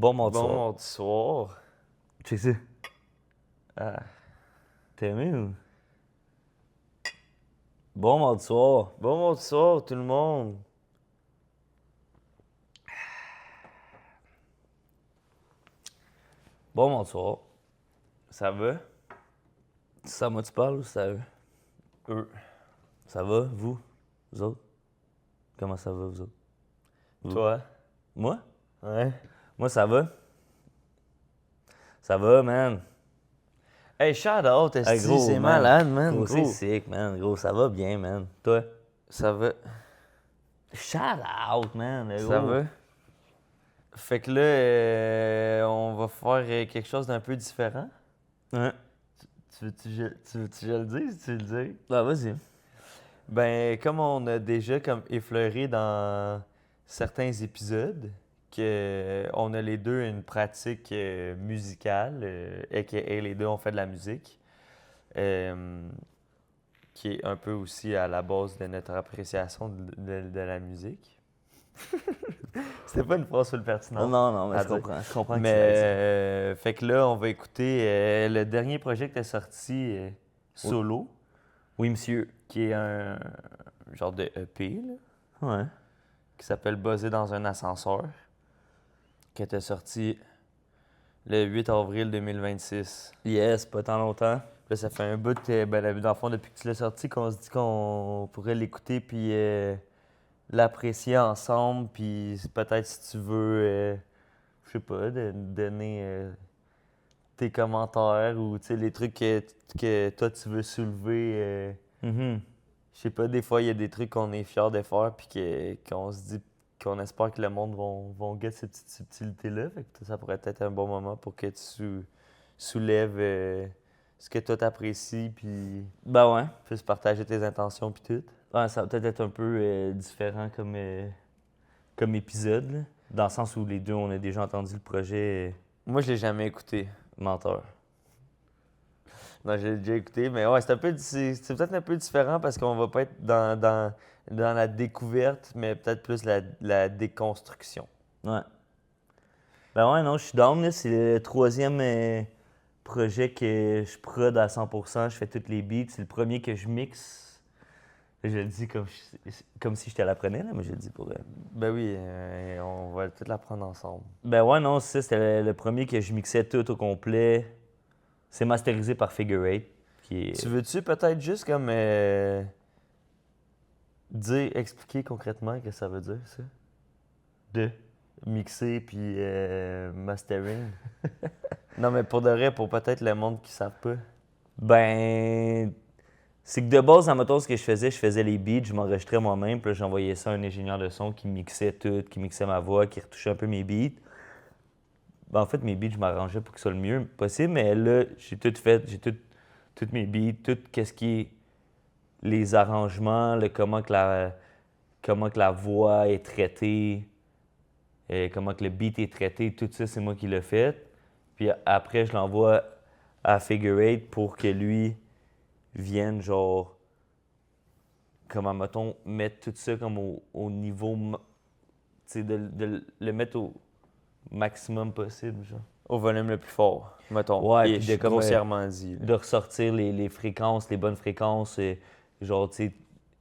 Bon mardi Bon soir. mardi soir. Check ça. Ah. T'as aimé ou? Bon mardi soir. Bon mardi soir, tout le monde. Bon mardi soir. Ça va? C'est à moi que tu parles ou c'est à eux? Eux. Ça va, vous? Vous autres? Comment ça va, vous autres? Vous? Toi? Moi? Ouais. Moi, ça va. Ça va, man. Hey, shout out, Hey, esti, gros, c'est man. malade, man. Gros, c'est Gros. sick, man. Gros, ça va bien, man. Toi? Ça va. Shout out, man. le Ça gros. va. Fait que là, on va faire quelque chose d'un peu différent. Ouais. Tu veux-tu que je le dise? Tu veux le dire? Ah, vas-y. Ben, comme on a déjà comme effleuré dans certains épisodes, que on a les deux une pratique musicale, a.k.a. les deux on fait de la musique, qui est un peu aussi à la base de notre appréciation de la musique. C'était pas une phrase full pertinente. Non, mais à je dire. comprends. Je comprends que Mais tu l'as dit. fait que là, on va écouter le dernier projet que tu as sorti solo, Oui, monsieur. qui est un genre de EP, là, Ouais. qui s'appelle Buzzer dans un ascenseur, qui était sorti le 8 avril 2026. Yes, pas tant longtemps. Là, ça fait un bout, dans le fond, depuis que tu l'as sorti, qu'on se dit qu'on pourrait l'écouter puis l'apprécier ensemble. Puis peut-être si tu veux, je sais pas, de donner tes commentaires ou tu sais, les trucs que toi tu veux soulever. Mhm. Je sais pas, des fois, il y a des trucs qu'on est fiers de faire puis qu'on se dit qu'on espère que le monde vont get ces petites subtilités-là. Fait que ça pourrait être un bon moment pour que tu soulèves ce que toi t'apprécies puis Ben ouais. puisses partager tes intentions puis tout. Ouais, ça va peut-être être un peu différent comme épisode, là. Dans le sens où les deux, on a déjà entendu le projet Moi, je l'ai jamais écouté. Menteur. Non, je l'ai déjà écouté, mais ouais, c'est peut-être un peu différent parce qu'on va pas être dans la découverte, mais peut-être plus la déconstruction. Ouais. Ben ouais, non, je suis down, là. C'est le troisième projet que je prod à 100%. Je fais toutes les beats. C'est le premier que je mixe. Je le dis comme si je te l'apprenais, là, mais je le dis pour... Ben oui, on va tout l'apprendre ensemble. Ben ouais, non, c'est ça, c'était le premier que je mixais tout au complet. C'est masterisé par Figure Eight, qui est... Tu veux-tu peut-être juste comme expliquer concrètement ce que ça veut dire, ça? De... Mixer puis mastering. Non, mais pour de vrai, pour peut-être le monde qui ne savent pas. Ben, c'est que de base, en mettons, ce que je faisais les beats, je m'enregistrais moi-même, puis là, j'envoyais ça à un ingénieur de son qui mixait tout, qui mixait ma voix, qui retouchait un peu mes beats. Ben, en fait, mes beats, je m'arrangeais pour qu'ils soient le mieux possible, mais là, j'ai tout fait, toutes mes beats, tout ce qui est les arrangements, comment que la voix est traitée, comment que le beat est traité, tout ça, c'est moi qui l'ai fait. Puis après, je l'envoie à Figure Eight pour que lui vienne, genre, comment, mettons, mettre tout ça comme au niveau, tu sais, de le mettre au maximum possible, genre. Au volume le plus fort, mettons. Ouais, Et puis de comme, grossièrement dit. Là. De ressortir les fréquences, les bonnes fréquences, genre, tu sais,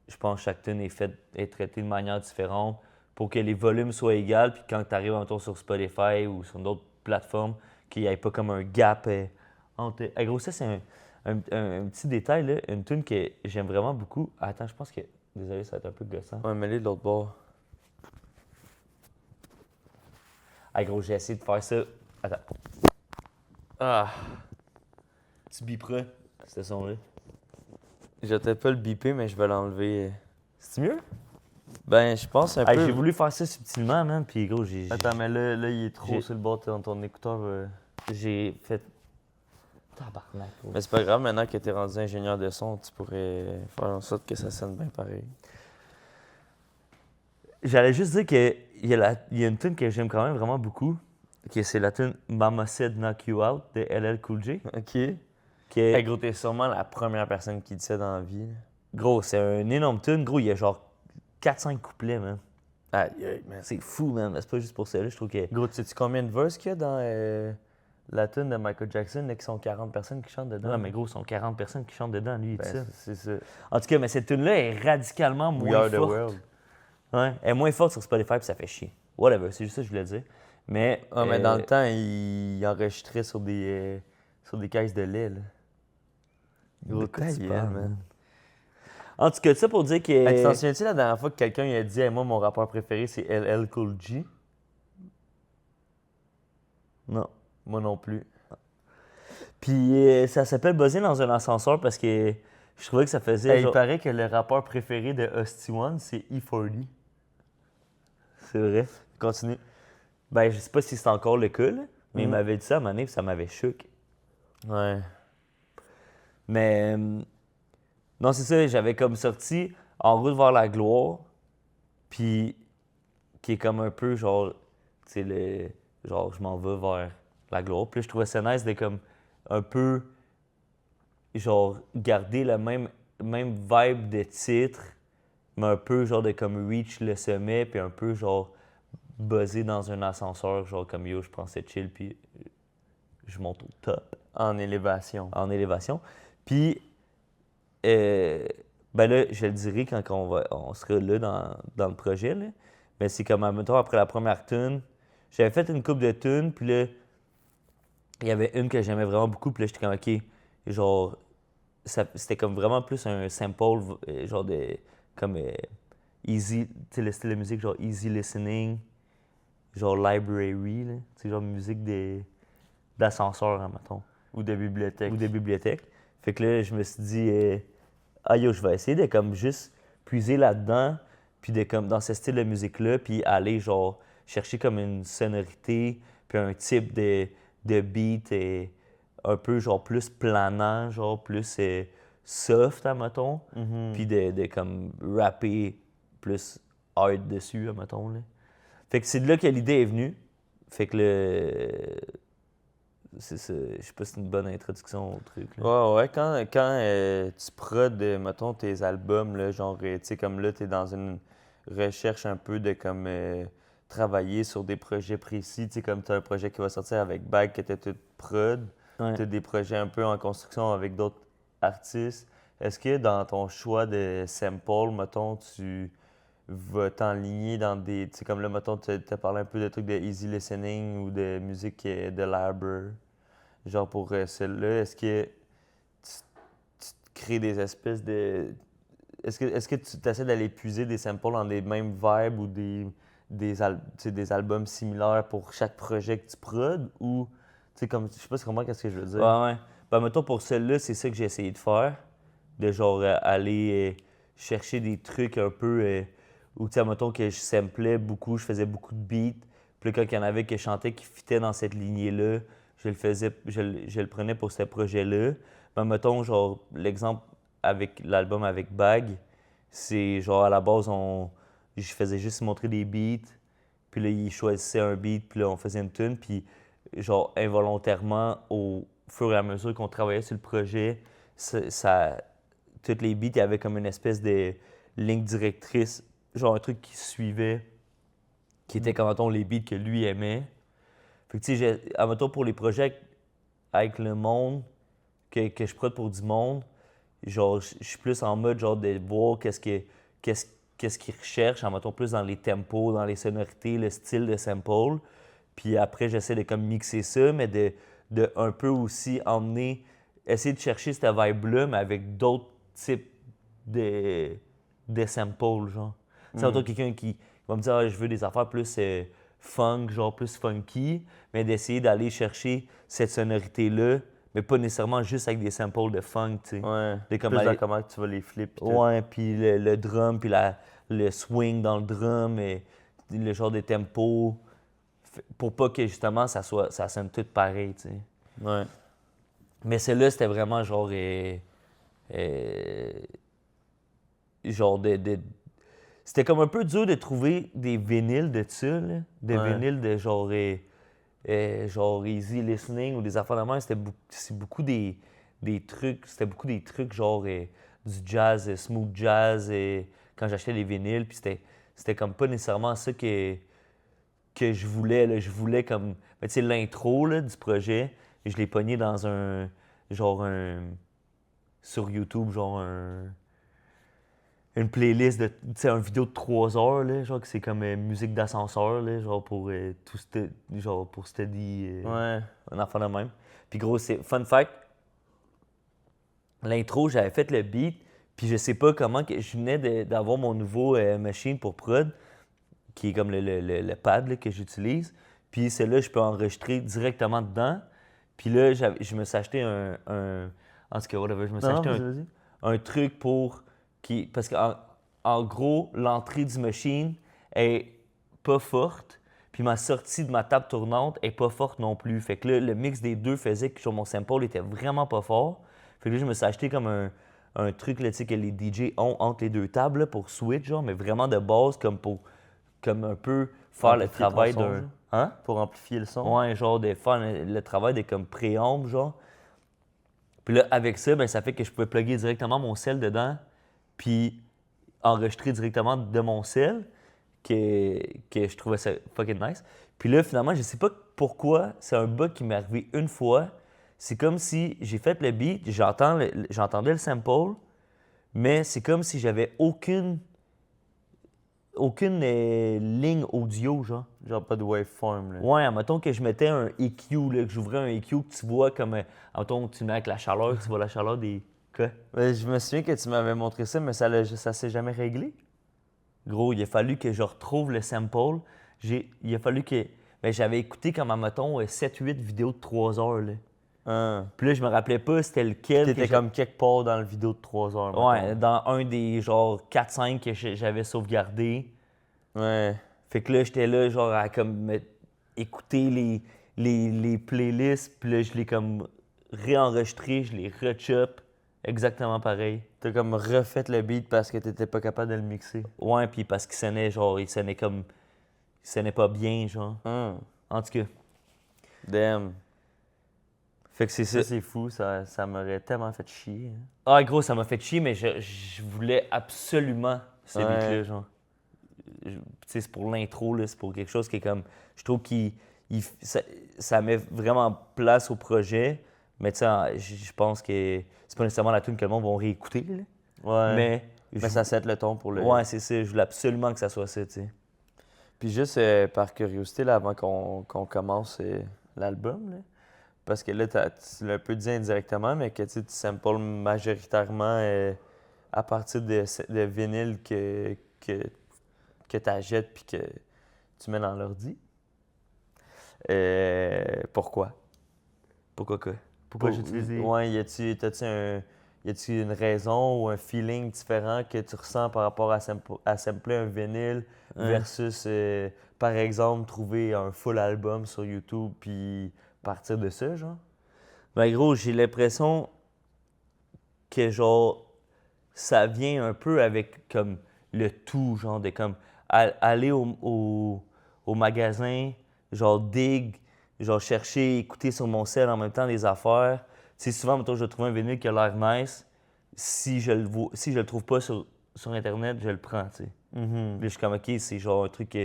je pense que chaque tune est traitée de manière différente pour que les volumes soient égaux, puis quand tu arrives, mettons, sur Spotify ou sur d'autres plateformes, qu'il n'y ait pas comme un gap entre... gros, ça, c'est un petit détail, là, une tune que j'aime vraiment beaucoup. Attends, je pense que... Désolé, ça va être un peu gossant. Ouais, mais de l'autre bord. Gros, j'ai essayé de faire ça. Attends, Ah, tu biperas ce son-là. je vais pas le biper, mais je vais l'enlever. C'est mieux? Ben, je pense un peu. J'ai voulu faire ça subtilement, man, puis gros, Attends, mais là, il est trop j'ai- sur le bord de ton écouteur. j'ai fait... Tabarnak, gros. Mais c'est pas grave, maintenant que t'es rendu ingénieur de son, tu pourrais faire en sorte que ça sonne bien pareil. J'allais juste dire qu'il y a une tune que j'aime quand même vraiment beaucoup, que c'est la tune Mama Said Knock You Out de LL Cool J. OK. Qui est, Hey, gros, t'es sûrement la première personne qui dit ça dans la vie. gros, c'est un énorme tune. Gros, il y a genre 4-5 couplets, man. Aïe, aïe, man. C'est fou, man. Mais c'est pas juste pour ça, là. Je trouve que. Gros, sais-tu combien de verses qu'il y a dans la tune de Michael Jackson, là, qui sont 40 personnes qui chantent dedans? Ouais, mais gros, ils sont 40 personnes qui chantent dedans, lui, et tout ça. Ben, c'est ça. En tout cas, mais cette tune-là est radicalement We moins are the forte. world. Ouais, elle est moins forte sur Spotify, puis ça fait chier. Whatever, c'est juste ça que je voulais dire. Mais. Ah, mais dans le temps, il enregistrait sur des caisses de lait, là. Gros, de quoi tu ta gueule, parles, man. En tout cas, ça pour dire que. Hey, tu t'en souviens-tu la dernière fois que quelqu'un il a dit hey, moi, mon rappeur préféré, c'est LL Cool J? Non. Moi non plus. Puis ça s'appelle buzzer dans un ascenseur parce que je trouvais que ça faisait. Hey, il genre... paraît que le rappeur préféré de Husty One, c'est E40. C'est vrai. Continue. Ben, je sais pas si c'est encore le cas, là, mais il Mm. m'avait dit ça à un moment donné, puis ça m'avait choqué. Ouais. Mais. Non, c'est ça, j'avais comme sorti En route vers la gloire, puis qui est comme un peu genre. Tu sais, le. Genre, je m'en vais vers la gloire. Puis là, je trouvais ça nice de comme un peu. Genre, garder le même vibe de titre, mais un peu genre de comme reach le sommet, puis un peu genre buzzer dans un ascenseur, genre comme yo, je prends cette chill, puis je monte au top, En élévation. en élévation. Puis, ben là, je le dirai quand on sera là dans le projet, là. Mais c'est comme, mettons, après la première tune, j'avais fait une coupe de tunes, puis là, il y avait une que j'aimais vraiment beaucoup, puis là, j'étais comme, OK, genre, c'était comme vraiment plus un sample, genre de, comme easy, tu sais, le style de musique, genre easy listening, genre library, là, tu sais, genre musique d'ascenseur, hein, mettons, Ou de bibliothèque. ou de bibliothèque. Fait que là, je me suis dit, ah yo, je vais essayer de comme juste puiser là-dedans, puis de comme dans ce style de musique-là, puis aller genre chercher comme une sonorité, puis un type de beat un peu genre plus planant, genre plus soft, admettons, Mhm. puis de comme rapper plus hard dessus, admettons, là. Fait que c'est de là que l'idée est venue. Fait que c'est ça. Je sais pas si c'est une bonne introduction au truc, là. Ouais, ouais. Quand tu prod, mettons, tes albums, là, genre, tu sais, comme là, t'es dans une recherche un peu de comme travailler sur des projets précis, tu sais, comme t'as un projet qui va sortir avec Bag que t'es tout prod, Ouais. t'as des projets un peu en construction avec d'autres artistes. Est-ce que dans ton choix de sample, mettons, tu vas t'enligner dans des, tu sais, comme là, mettons, t'as parlé un peu de trucs de easy listening ou de musique de library? Genre pour celle-là, est-ce que tu te crées des espèces de. Est-ce que tu essaies d'aller puiser des samples dans des mêmes vibes ou tu sais, des albums similaires pour chaque projet que tu prods ou. Tu sais, comme. Je sais pas si comment qu'est-ce que je veux dire. Ouais, ouais. Ben, mettons, pour celle-là, c'est ça que j'ai essayé de faire. De genre aller chercher des trucs un peu. Où, tu sais, mettons que je samplais beaucoup, je faisais beaucoup de beats. Puis là, quand il y en avait qui chantaient, qui fitaient dans cette lignée-là, je le faisais, je le prenais pour ce projet-là. Ben, mettons, genre, l'exemple avec l'album avec Bag, c'est genre à la base, je faisais juste montrer des beats. Puis là, il choisissait un beat, puis là, on faisait une tune. Puis, genre, involontairement, au fur et à mesure qu'on travaillait sur le projet, toutes les beats, il y avait comme une espèce de ligne directrice, genre un truc qui suivait, qui était comme, mettons, les beats que lui aimait. Fait que, tu sais, admettons, pour les projets avec le monde, que je prod pour du monde, genre, je suis plus en mode, genre, de voir qu'est-ce qu'ils recherchent, admettons, plus dans les tempos, dans les sonorités, le style de sample. Puis après, j'essaie de comme mixer ça, mais de un peu aussi essayer de chercher cette vibe-là, mais avec d'autres types de samples, genre. Tu sais, mettons, quelqu'un qui va me dire, ah, je veux des affaires plus funk, genre plus funky, mais d'essayer d'aller chercher cette sonorité-là, mais pas nécessairement juste avec des samples de funk, tu sais. Ouais. De comme Plus dans aller- comment tu vas les flipper. pis tout. Ouais, puis le drum, puis le swing dans le drum, et le genre de tempo, pour pas que justement ça sonne tout pareil, tu sais. Ouais. Mais celle-là, c'était vraiment genre. Euh, genre C'était comme un peu dur de trouver des vinyles de ça, là. Des Ouais. vinyles de genre easy listening ou des affaires de même. C'est beaucoup des trucs. C'était beaucoup des trucs genre du jazz, smooth jazz, quand j'achetais des vinyles. Puis c'était comme pas nécessairement ça que je voulais. Là. Je voulais comme, ben, tu sais, l'intro là, du projet, je l'ai pogné dans sur YouTube, une playlist de, tu sais, une vidéo de 3 heures, là, genre que c'est comme musique d'ascenseur, là, genre pour genre pour steady, Ouais. un enfant de même. Puis gros, c'est fun fact, l'intro, j'avais fait le beat, puis je sais pas comment que je venais d'avoir mon nouveau machine pour prod, qui est comme le pad là, que j'utilise. Puis celle-là, je peux enregistrer directement dedans. Puis là, je me suis acheté en tout cas, whatever, je me suis Non, acheté vas-y. un truc pour parce qu'en gros, l'entrée du machine est pas forte, puis ma sortie de ma table tournante est pas forte non plus. Fait que là, le mix des deux faisait que sur mon sample était vraiment pas fort. Fait que là, je me suis acheté comme un truc là, tu sais, que les DJ ont entre les deux tables là, pour switch, genre, mais vraiment de base, comme un peu faire le Amplifier ton travail son, d'un. genre. Hein? Pour amplifier le son. Ouais, genre de faire le travail de comme préamble, genre. Puis là, avec ça, ben, ça fait que je pouvais plugger directement mon cell dedans, puis enregistrer directement de mon cell, que je trouvais ça fucking nice. Puis là, finalement, je sais pas pourquoi, c'est un bug qui m'est arrivé une fois. C'est comme si j'ai fait le beat, j'entendais le sample, mais c'est comme si j'avais aucune ligne audio, genre. Genre pas de waveform, là. Ouais, admettons que je mettais un EQ, là, que j'ouvrais un EQ, que tu vois comme. Admettons que tu mets avec la chaleur, que tu vois la chaleur des. Quoi? Ouais, je me souviens que tu m'avais montré ça, mais ça s'est jamais réglé. Gros, il a fallu que je retrouve le sample. Il a fallu que. Ben, j'avais écouté comme, admettons, 7-8 vidéos de 3 heures, là. Hein. Puis là, je me rappelais pas c'était lequel. T'étais comme quelque part dans le vidéo de 3 heures, Ouais, mettons. dans un des genre 4-5 que j'avais sauvegardé. Ouais. Fait que là, j'étais là, genre, à comme écouter les playlists, puis là, je l'ai comme réenregistré, je les rechop, exactement pareil. T'as comme refait le beat parce que t'étais pas capable de le mixer. Ouais, puis parce qu'il sonnait, genre, il sonnait pas bien, genre. Hum. En tout cas, Damn. fait que c'est ça. Ça, c'est fou. Ça m'aurait tellement fait chier. Hein. Ah, gros, ça m'a fait chier, mais je voulais absolument ce Ouais. beat-là, genre. Tu sais, c'est pour l'intro, là, c'est pour quelque chose qui est comme. Je trouve ça met vraiment place au projet, mais tu sais, je pense que c'est pas nécessairement la tune que le monde va réécouter, là. Ouais. Mais, Mais ça set le ton pour le. ouais, c'est ça, je voulais absolument que ça soit ça, tu sais. Puis juste par curiosité, là, avant qu'on commence l'album, là, parce que là, tu l'as un peu dit indirectement, mais que tu samples majoritairement à partir de vinyles que tu achètes puis que tu mets dans l'ordi. Pourquoi? Pourquoi quoi? Pourquoi j'ai utilisé. Ouais, y a-tu une raison ou un feeling différent que tu ressens par rapport à sampler un vinyle versus, par exemple, trouver un full album sur YouTube puis partir de ça, genre? Ben, gros, j'ai l'impression que, genre, ça vient un peu avec, comme, le tout, genre, de, comme, aller au magasin, genre, genre, chercher, écouter sur mon cell en même temps les affaires. Tu sais, souvent, mettons, je vais trouver un vinyle qui a l'air nice. Si je le trouve pas sur Internet, je le prends, tu sais. Mhm. Puis là, je suis comme, OK, c'est genre un truc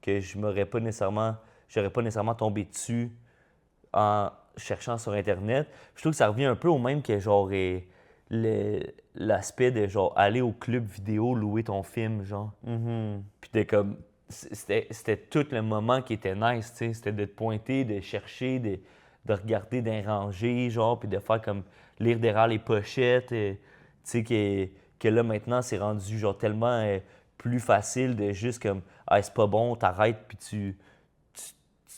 que j'aurais pas nécessairement tombé dessus en cherchant sur Internet. Je trouve que ça revient un peu au même que, genre, l'aspect de, genre, aller au club vidéo, louer ton film, genre. Mhm. Puis de comme. C'était tout le moment qui était nice, tu sais. C'était de te pointer, de chercher, de regarder d'un rangé, genre, puis de faire comme. Lire derrière les pochettes. Tu sais, que là, maintenant, c'est rendu, genre, tellement plus facile de juste comme. Ah, c'est pas bon, t'arrêtes, puis tu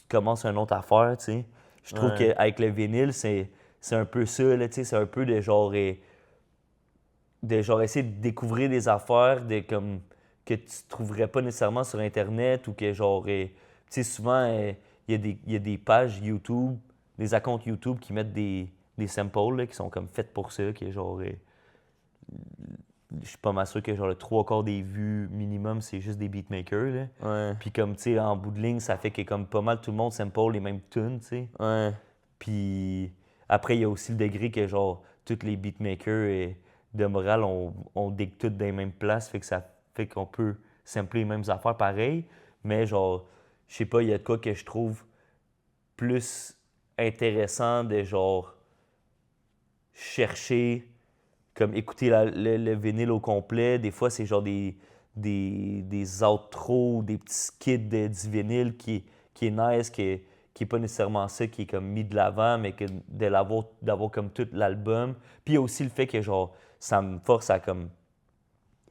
commences une autre affaire, tu sais. Je trouve Ouais. qu'avec le vinyle, c'est un peu ça, là, tu sais. C'est un peu de genre essayer de découvrir des affaires comme que tu trouverais pas nécessairement sur Internet ou que genre tu sais souvent il y a des pages YouTube, des accounts YouTube qui mettent des samples là, qui sont comme faites pour ça, qui est genre je suis pas mal sûr que genre le 3/4 des vues minimum c'est juste des beatmakers là. Ouais. Puis comme tu sais en bout de ligne ça fait que comme pas mal tout le monde sample les mêmes tunes, tu sais. Ouais. Puis après, il y a aussi le degré que, genre, tous les beatmakers de morale, on dig toutes dans les mêmes places, fait que ça fait qu'on peut sampler les mêmes affaires pareil, mais genre, je sais pas, il y a de quoi que je trouve plus intéressant de genre chercher, comme écouter le vinyle au complet. Des fois, c'est genre des outros, des petits skits du vinyle qui est nice, qui est pas nécessairement ça, qui est comme mis de l'avant, mais que d'avoir comme tout l'album. Puis il y a aussi le fait que genre, ça me force à comme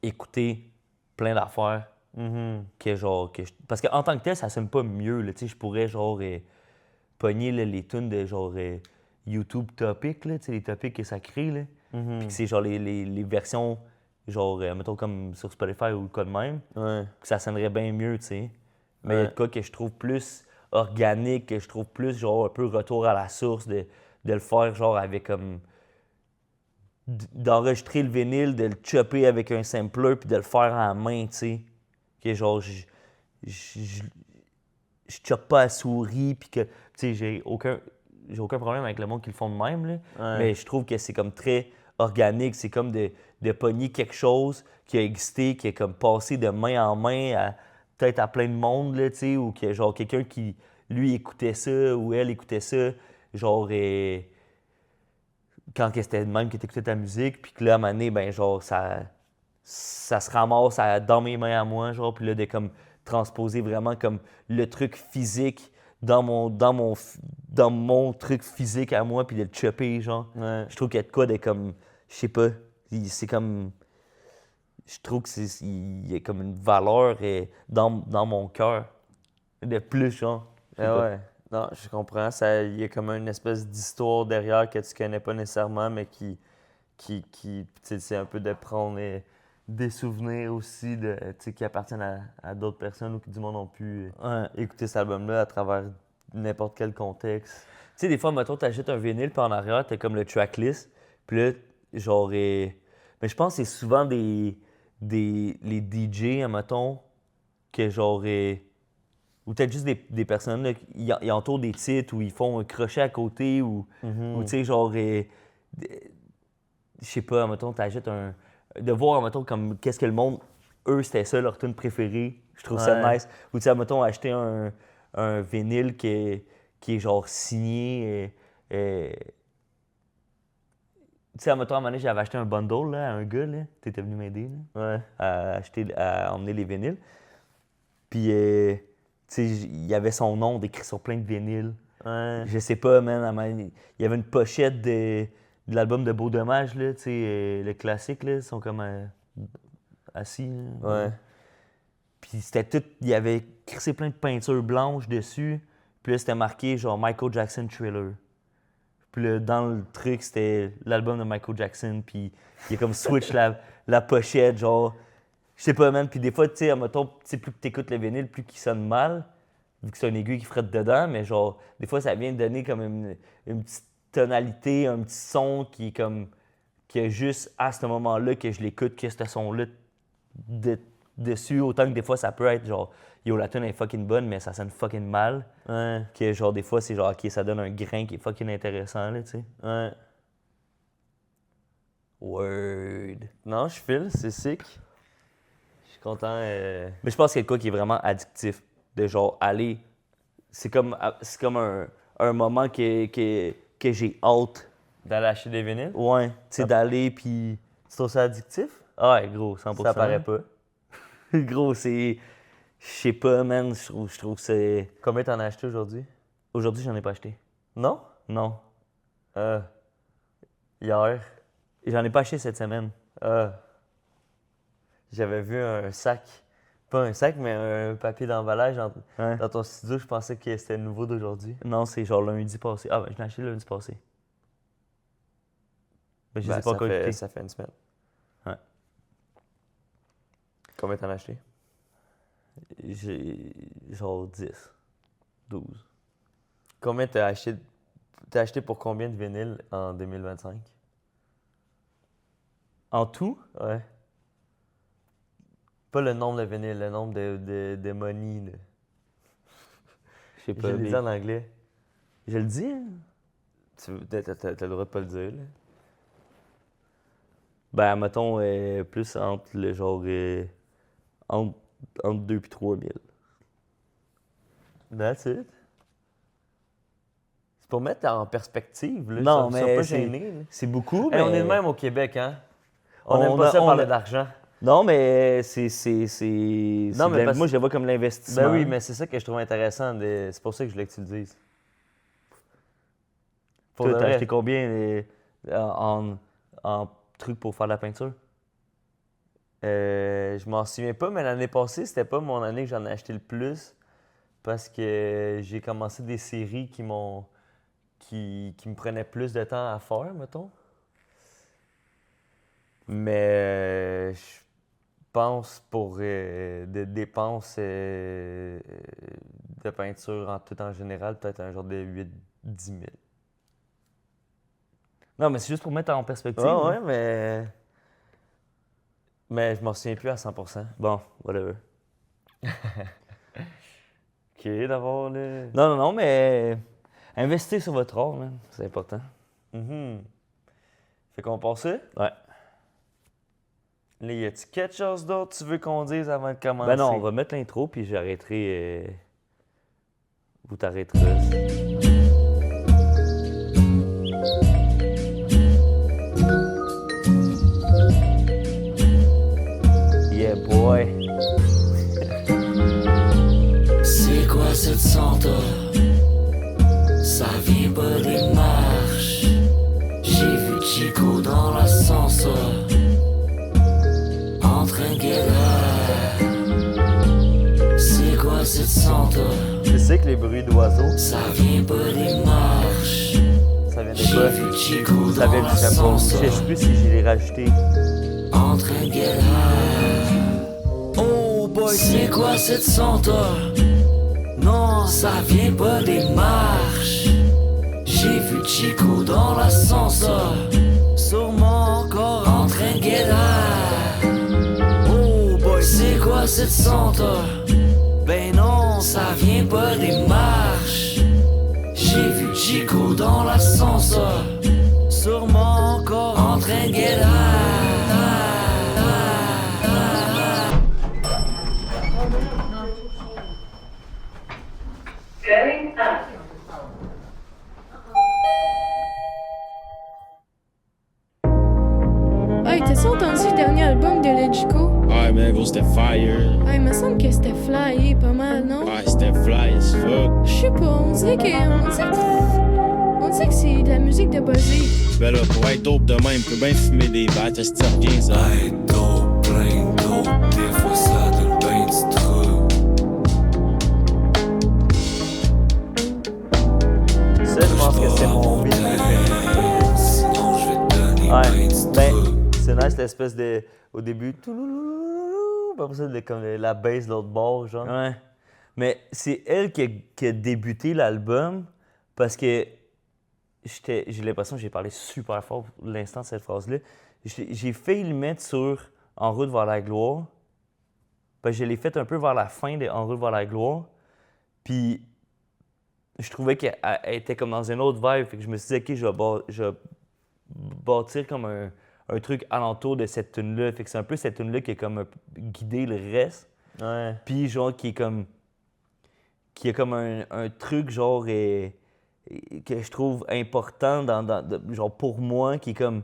écouter plein d'affaires. Que genre, parce qu'en tant que tel, ça sonne pas mieux. Là, tu sais, je pourrais genre pogner là, les tunes de genre YouTube Topic, là, tu sais, les topics que ça crée. Là. Puis que c'est genre les versions, genre, mettons comme sur Spotify ou quoi de même, Ouais. que ça sonnerait bien mieux, tu sais. Mais il y a de quoi que je trouve plus organique, que je trouve plus genre un peu retour à la source, de le faire genre avec comme. D'enregistrer le vinyle, de le chopper avec un sampler, puis de le faire en main, tu sais. Que genre, je choppe pas à souris, puis que, tu sais, j'ai aucun problème avec le monde qui le font de même, là. Ouais. Mais je trouve que c'est comme très organique, c'est comme de pogner quelque chose qui a existé, qui est comme passé de main en main, peut-être à plein de monde, là, tu sais, ou que genre quelqu'un qui, lui, écoutait ça, ou elle écoutait ça, genre, quand que c'était le même qui écoutait ta musique, puis que là, à un moment donné, ben, genre, ça se ramasse dans mes mains à moi, genre, puis là, de comme transposer vraiment comme le truc physique dans mon truc physique à moi, puis de le chopper, genre. Ouais. Je trouve qu'il y a de quoi de comme, je sais pas, c'est comme, je trouve il y a comme une valeur dans mon cœur, de plus, genre. Je sais Ah pas. ouais. Non, je comprends. Ça, il y a comme une espèce d'histoire derrière que tu connais pas nécessairement, mais tu sais, c'est un peu de prendre des souvenirs aussi tu sais, qui appartiennent à d'autres personnes ou que du monde ont pu Ouais. écouter cet album-là à travers n'importe quel contexte. Tu sais, des fois, mettons, t'achètes un vinyle, puis en arrière, t'as comme le tracklist. Puis là, genre. Mais je pense que c'est souvent les DJ, mettons, que genre. Ou peut-être juste des personnes, là, ils entourent des titres, ou ils font un crochet à côté, ou tu sais, genre. Je sais pas, mettons, t'achètes un. De voir, mettons, comme qu'est-ce que le monde, eux, c'était ça leur tune préférée. Je trouve ça Ouais. nice. Ou tu sais, mettons, acheter un vinyle qui est genre signé. Tu sais, à mettons, à un moment donné, j'avais acheté un bundle là, à un gars, là. T'étais venu m'aider, là, Ouais. à emmener les vinyles. Puis, tu sais, il y avait son nom décrit sur plein de vinyles. Ouais. Je sais pas, man, il y avait une pochette de l'album de Beau Dommage, là, tu sais, le classique, là, ils sont comme assis, là. Ouais. Puis c'était tout, il y avait crissé plein de peintures blanches dessus. Puis là, c'était marqué genre Michael Jackson Thriller. Puis là, dans le truc, c'était l'album de Michael Jackson. Puis il y a comme switch la pochette, genre, je sais pas, man. Puis des fois, tu sais, mettons, tu sais, plus que t'écoutes le vinyle, plus qu'il sonne mal, vu que c'est un aiguille qui frotte dedans. Mais genre, des fois, ça vient donner comme une petite tonalité, un petit son qui est comme, qui est juste à ce moment-là que je l'écoute, que ce son-là de- dessus. Autant que des fois, ça peut être genre, yo, la tune est fucking bonne, mais ça sonne fucking mal. Ouais. Que genre, des fois, c'est genre, ok, ça donne un grain qui est fucking intéressant, là, tu sais. Ouais. Word. Non, je file, c'est sick. Je suis content. Mais je pense qu'il y a de quoi qui est vraiment addictif. De genre, aller. C'est comme un moment que j'ai hâte. D'aller acheter des vinyles. Ouais, tu sais, d'aller, puis. Tu trouves ça addictif? Ah ouais, gros, 100%. Ça paraît pas. Gros, c'est. Je sais pas, man. Je trouve que c'est. Combien t'en as acheté aujourd'hui? Aujourd'hui, j'en ai pas acheté. Non? Non. Hier. J'en ai pas acheté cette semaine. J'avais vu un sac. Pas un sac, mais un papier d'emballage Ouais. dans ton studio. Je pensais que c'était le nouveau d'aujourd'hui. Non, c'est genre lundi passé. Ah, ben, je l'ai acheté lundi passé. Ben, je les ai pas ça encore fait, écoutés. ça fait une semaine. Ouais. Combien t'en as acheté? J'ai genre 10, 12. Combien t'as acheté? T'as acheté pour combien de vinyles en 2025? En tout, Ouais. Pas le nombre de vinyles, le nombre de money. Là. je sais Je pas. l'ai dit en anglais. Je le dis, hein? T'as le droit de pas le dire. Là. Ben, mettons, plus entre le genre. Entre entre 2 et 3 000. That's it. C'est pour mettre en perspective, là. Non, Sois mais pas c'est- gêné, là. C'est beaucoup, Hey, mais... on est de même au Québec, hein? On On n'aime pas a- ça on parler a- d'argent. Non, mais c'est Non, mais parce- moi, je le vois comme l'investissement. Ben oui, mais c'est ça que je trouve intéressant. C'est pour ça que je voulais que tu le dises. Pour Toi, de t'as vrai. acheté combien en trucs pour faire de la peinture? Je m'en souviens pas, mais l'année passée, c'était pas mon année que j'en ai acheté le plus parce que j'ai commencé des séries qui me prenaient plus de temps à faire, mettons. Mais je pense pour des dépenses de peinture tout en général, peut-être un genre de 8-10 000. Non, mais c'est juste pour mettre en perspective. Ah ouais, là. mais je m'en souviens plus à 100%. Bon, whatever. OK, d'avoir le... Non, mais investissez sur votre art, man. C'est important. Mhm. Fait qu'on passe ça? Ouais. Là, y a-tu quelque chose d'autre que tu veux qu'on dise avant de commencer? Ben non, on va mettre l'intro, puis j'arrêterai... Vous t'arrêterez. Yeah, boy. C'est quoi cette senteur? Ça vient pas des marches. J'ai vu Chico dans l'ascenseur, en train de guérir. C'est quoi cette senteur? Tu sais que les bruits d'oiseaux, Ça vient pas des marches. ça vient des J'ai quoi? vu Chico Ça dans vient du Japon. Je l'ascenseur, sais plus si je l'ai rajouté. en train de guérir. Oh boy, c'est quoi cette senteur? Non, ça vient pas des marches. J'ai vu Chico dans l'ascenseur, sûrement encore en train de guérir. Oh boy, c'est quoi cette senteur? Ben non, ça vient pas des marches. J'ai vu Chico dans l'ascenseur, sûrement encore en train de guérir. Going up. Hey, t'as-tu entendu le dernier album de Logico? Ouais, man, gros, c'était fire. Hey, il me semble que c'était flyé pas mal, non? Ouais, c'était fly as fuck. Je sais pas, on dirait que c'est de la musique de buzzé. Ben là, pour être dope de même, peut bien fumer des battes, ça se tire bien, ça. Hey, dope, plein dope, des fois ça donne ben du trou. Ça, je pense que c'est mon beat préféré. Sinon je vais te donner Ouais, ben du ben, trou. c'est nice l'espèce de... Au début, touloulouloulou, puis après ça, comme la bass de l'autre bord, genre. Ouais. Mais c'est elle qui a débuté l'album parce que j'ai l'impression que j'ai parlé super fort pour l'instant de cette phrase-là. J'ai failli le mettre sur En route vers la gloire. Parce que je l'ai fait un peu vers la fin de En route vers la gloire. Puis je trouvais qu'elle était comme dans une autre vibe. Fait que je me suis dit, OK, je vais bâtir comme un truc alentour de cette tune-là. Fait que c'est un peu cette tune-là qui a comme guidé le reste. Ouais. Puis genre qui a comme un truc genre que je trouve important genre pour moi qui est comme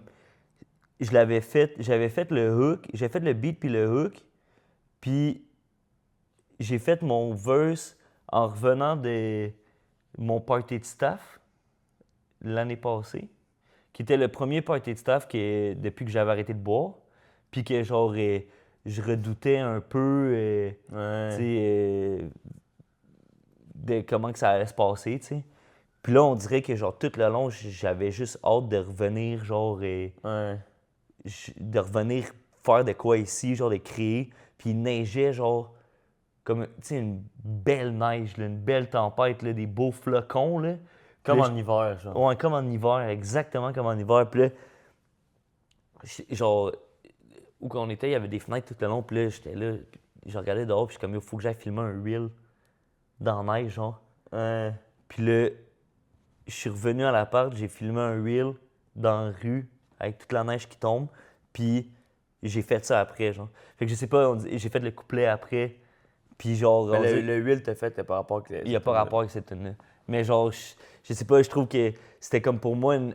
j'avais fait le hook, j'ai fait le beat puis le hook, puis j'ai fait mon verse en revenant de mon party de staff l'année passée, qui était le premier party de staff depuis que j'avais arrêté de boire, puis que genre je redoutais un peu Ouais. tu sais, de comment que ça allait se passer, tu sais. Puis là, on dirait que genre tout le long, j'avais juste hâte de revenir, genre, Ouais. de revenir faire de quoi ici, genre de créer. Puis il neigeait, genre, comme, tu sais, une belle neige, là, une belle tempête, là, des beaux flocons, là. Comme Puis là, en hiver, genre. Ouais, comme en hiver, exactement comme en hiver. Puis là, genre, où qu'on était, il y avait des fenêtres tout le long. Puis là, j'étais là, puis je regardais dehors, puis je suis comme, il faut que j'aille filmer un reel dans la neige, genre. Ouais. Puis là, je suis revenu à l'appart, j'ai filmé un reel dans la rue avec toute la neige qui tombe. Puis j'ai fait ça après, genre. Fait que je sais pas, j'ai fait le couplet après. Puis genre, Mais on dirait- le huile t'as fait, t'as pas rapport avec il n'y a pas rapport avec cette tune-là. Mais genre, je sais pas, je trouve que c'était comme pour moi une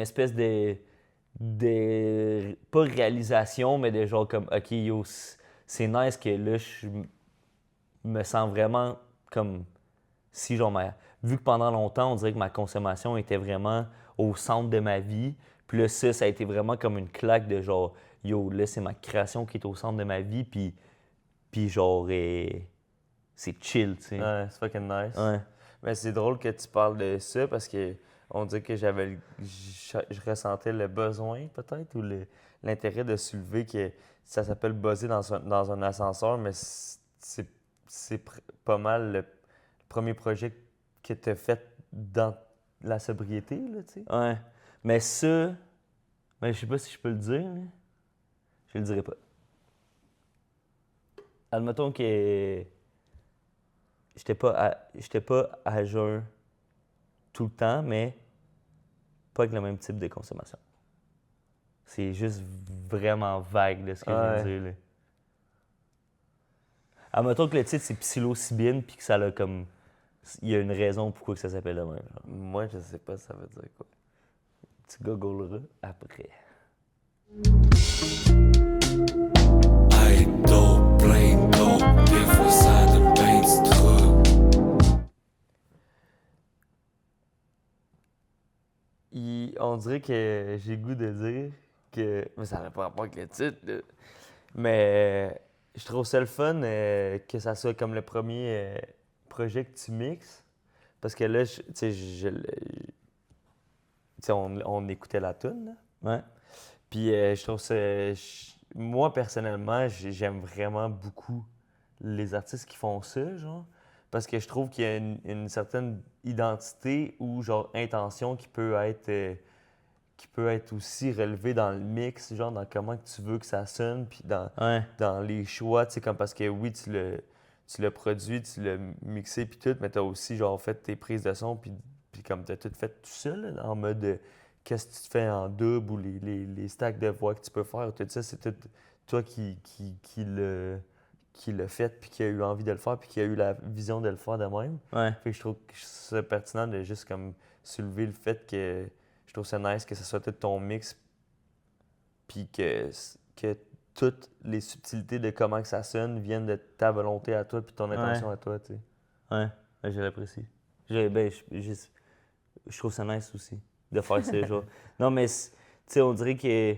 espèce de. Pas réalisation, mais de genre comme, ok, yo, c'est nice que là, je me sens vraiment comme si, genre, vu que pendant longtemps, on dirait que ma consommation était vraiment au centre de ma vie. Puis là, ça a été vraiment comme une claque de genre, yo, là, c'est ma création qui est au centre de ma vie. Puis genre, c'est chill, tu sais. Ouais, c'est fucking nice. Ouais. Mais c'est drôle que tu parles de ça parce que on dirait que je ressentais le besoin peut-être ou l'intérêt de soulever que ça s'appelle buzzer dans un ascenseur, mais c'est pas mal le premier projet que tu as fait dans la sobriété, là, tu sais. Ouais. Mais ça, je sais pas si je peux le dire, là. Je le dirai pas. Admettons que j'étais pas à jeun tout le temps, mais pas avec le même type de consommation. C'est juste vraiment vague de ce que je viens de dire, là. Admettons que le titre c'est psilocybine puis que ça a comme. Il y a une raison pourquoi que ça s'appelle de même. Genre. Moi, je sais pas ça veut dire quoi. Tu googleras après. Hey, dope, plein dope, des fois ça donne ben du trouble. On dirait que j'ai le goût de dire que. Mais ça n'a pas rapport avec le titre, là. Mais je trouve ça le fun que ça soit comme le premier projet que tu mixes. Parce que là, tu sais, on écoutait la tune, là. Ouais. Puis je trouve ça. Moi, personnellement, j'aime vraiment beaucoup les artistes qui font ça, genre. Parce que je trouve qu'il y a une certaine identité ou genre intention qui peut être aussi relevée dans le mix, genre dans comment que tu veux que ça sonne, puis Ouais. dans les choix, tu sais, comme parce que oui, tu l'as produit, tu l'as mixé, puis tout, mais tu as aussi genre fait tes prises de son, puis comme tu as tout fait tout seul, là, en mode qu'est-ce que tu fais en double ou les stacks de voix que tu peux faire, tout ça, c'est tout toi qui l'a fait, puis qui a eu envie de le faire, puis qui a eu la vision de le faire de même. Ouais. Fait que je trouve que c'est pertinent de juste comme soulever le fait que je trouve ça nice que ce soit tout ton mix, puis que toutes les subtilités de comment que ça sonne viennent de ta volonté à toi, puis ton intention à toi, tu sais. Ouais. Ouais, je l'apprécie. Je trouve ça nice aussi de faire ça, genre. Non, mais, tu sais, on dirait que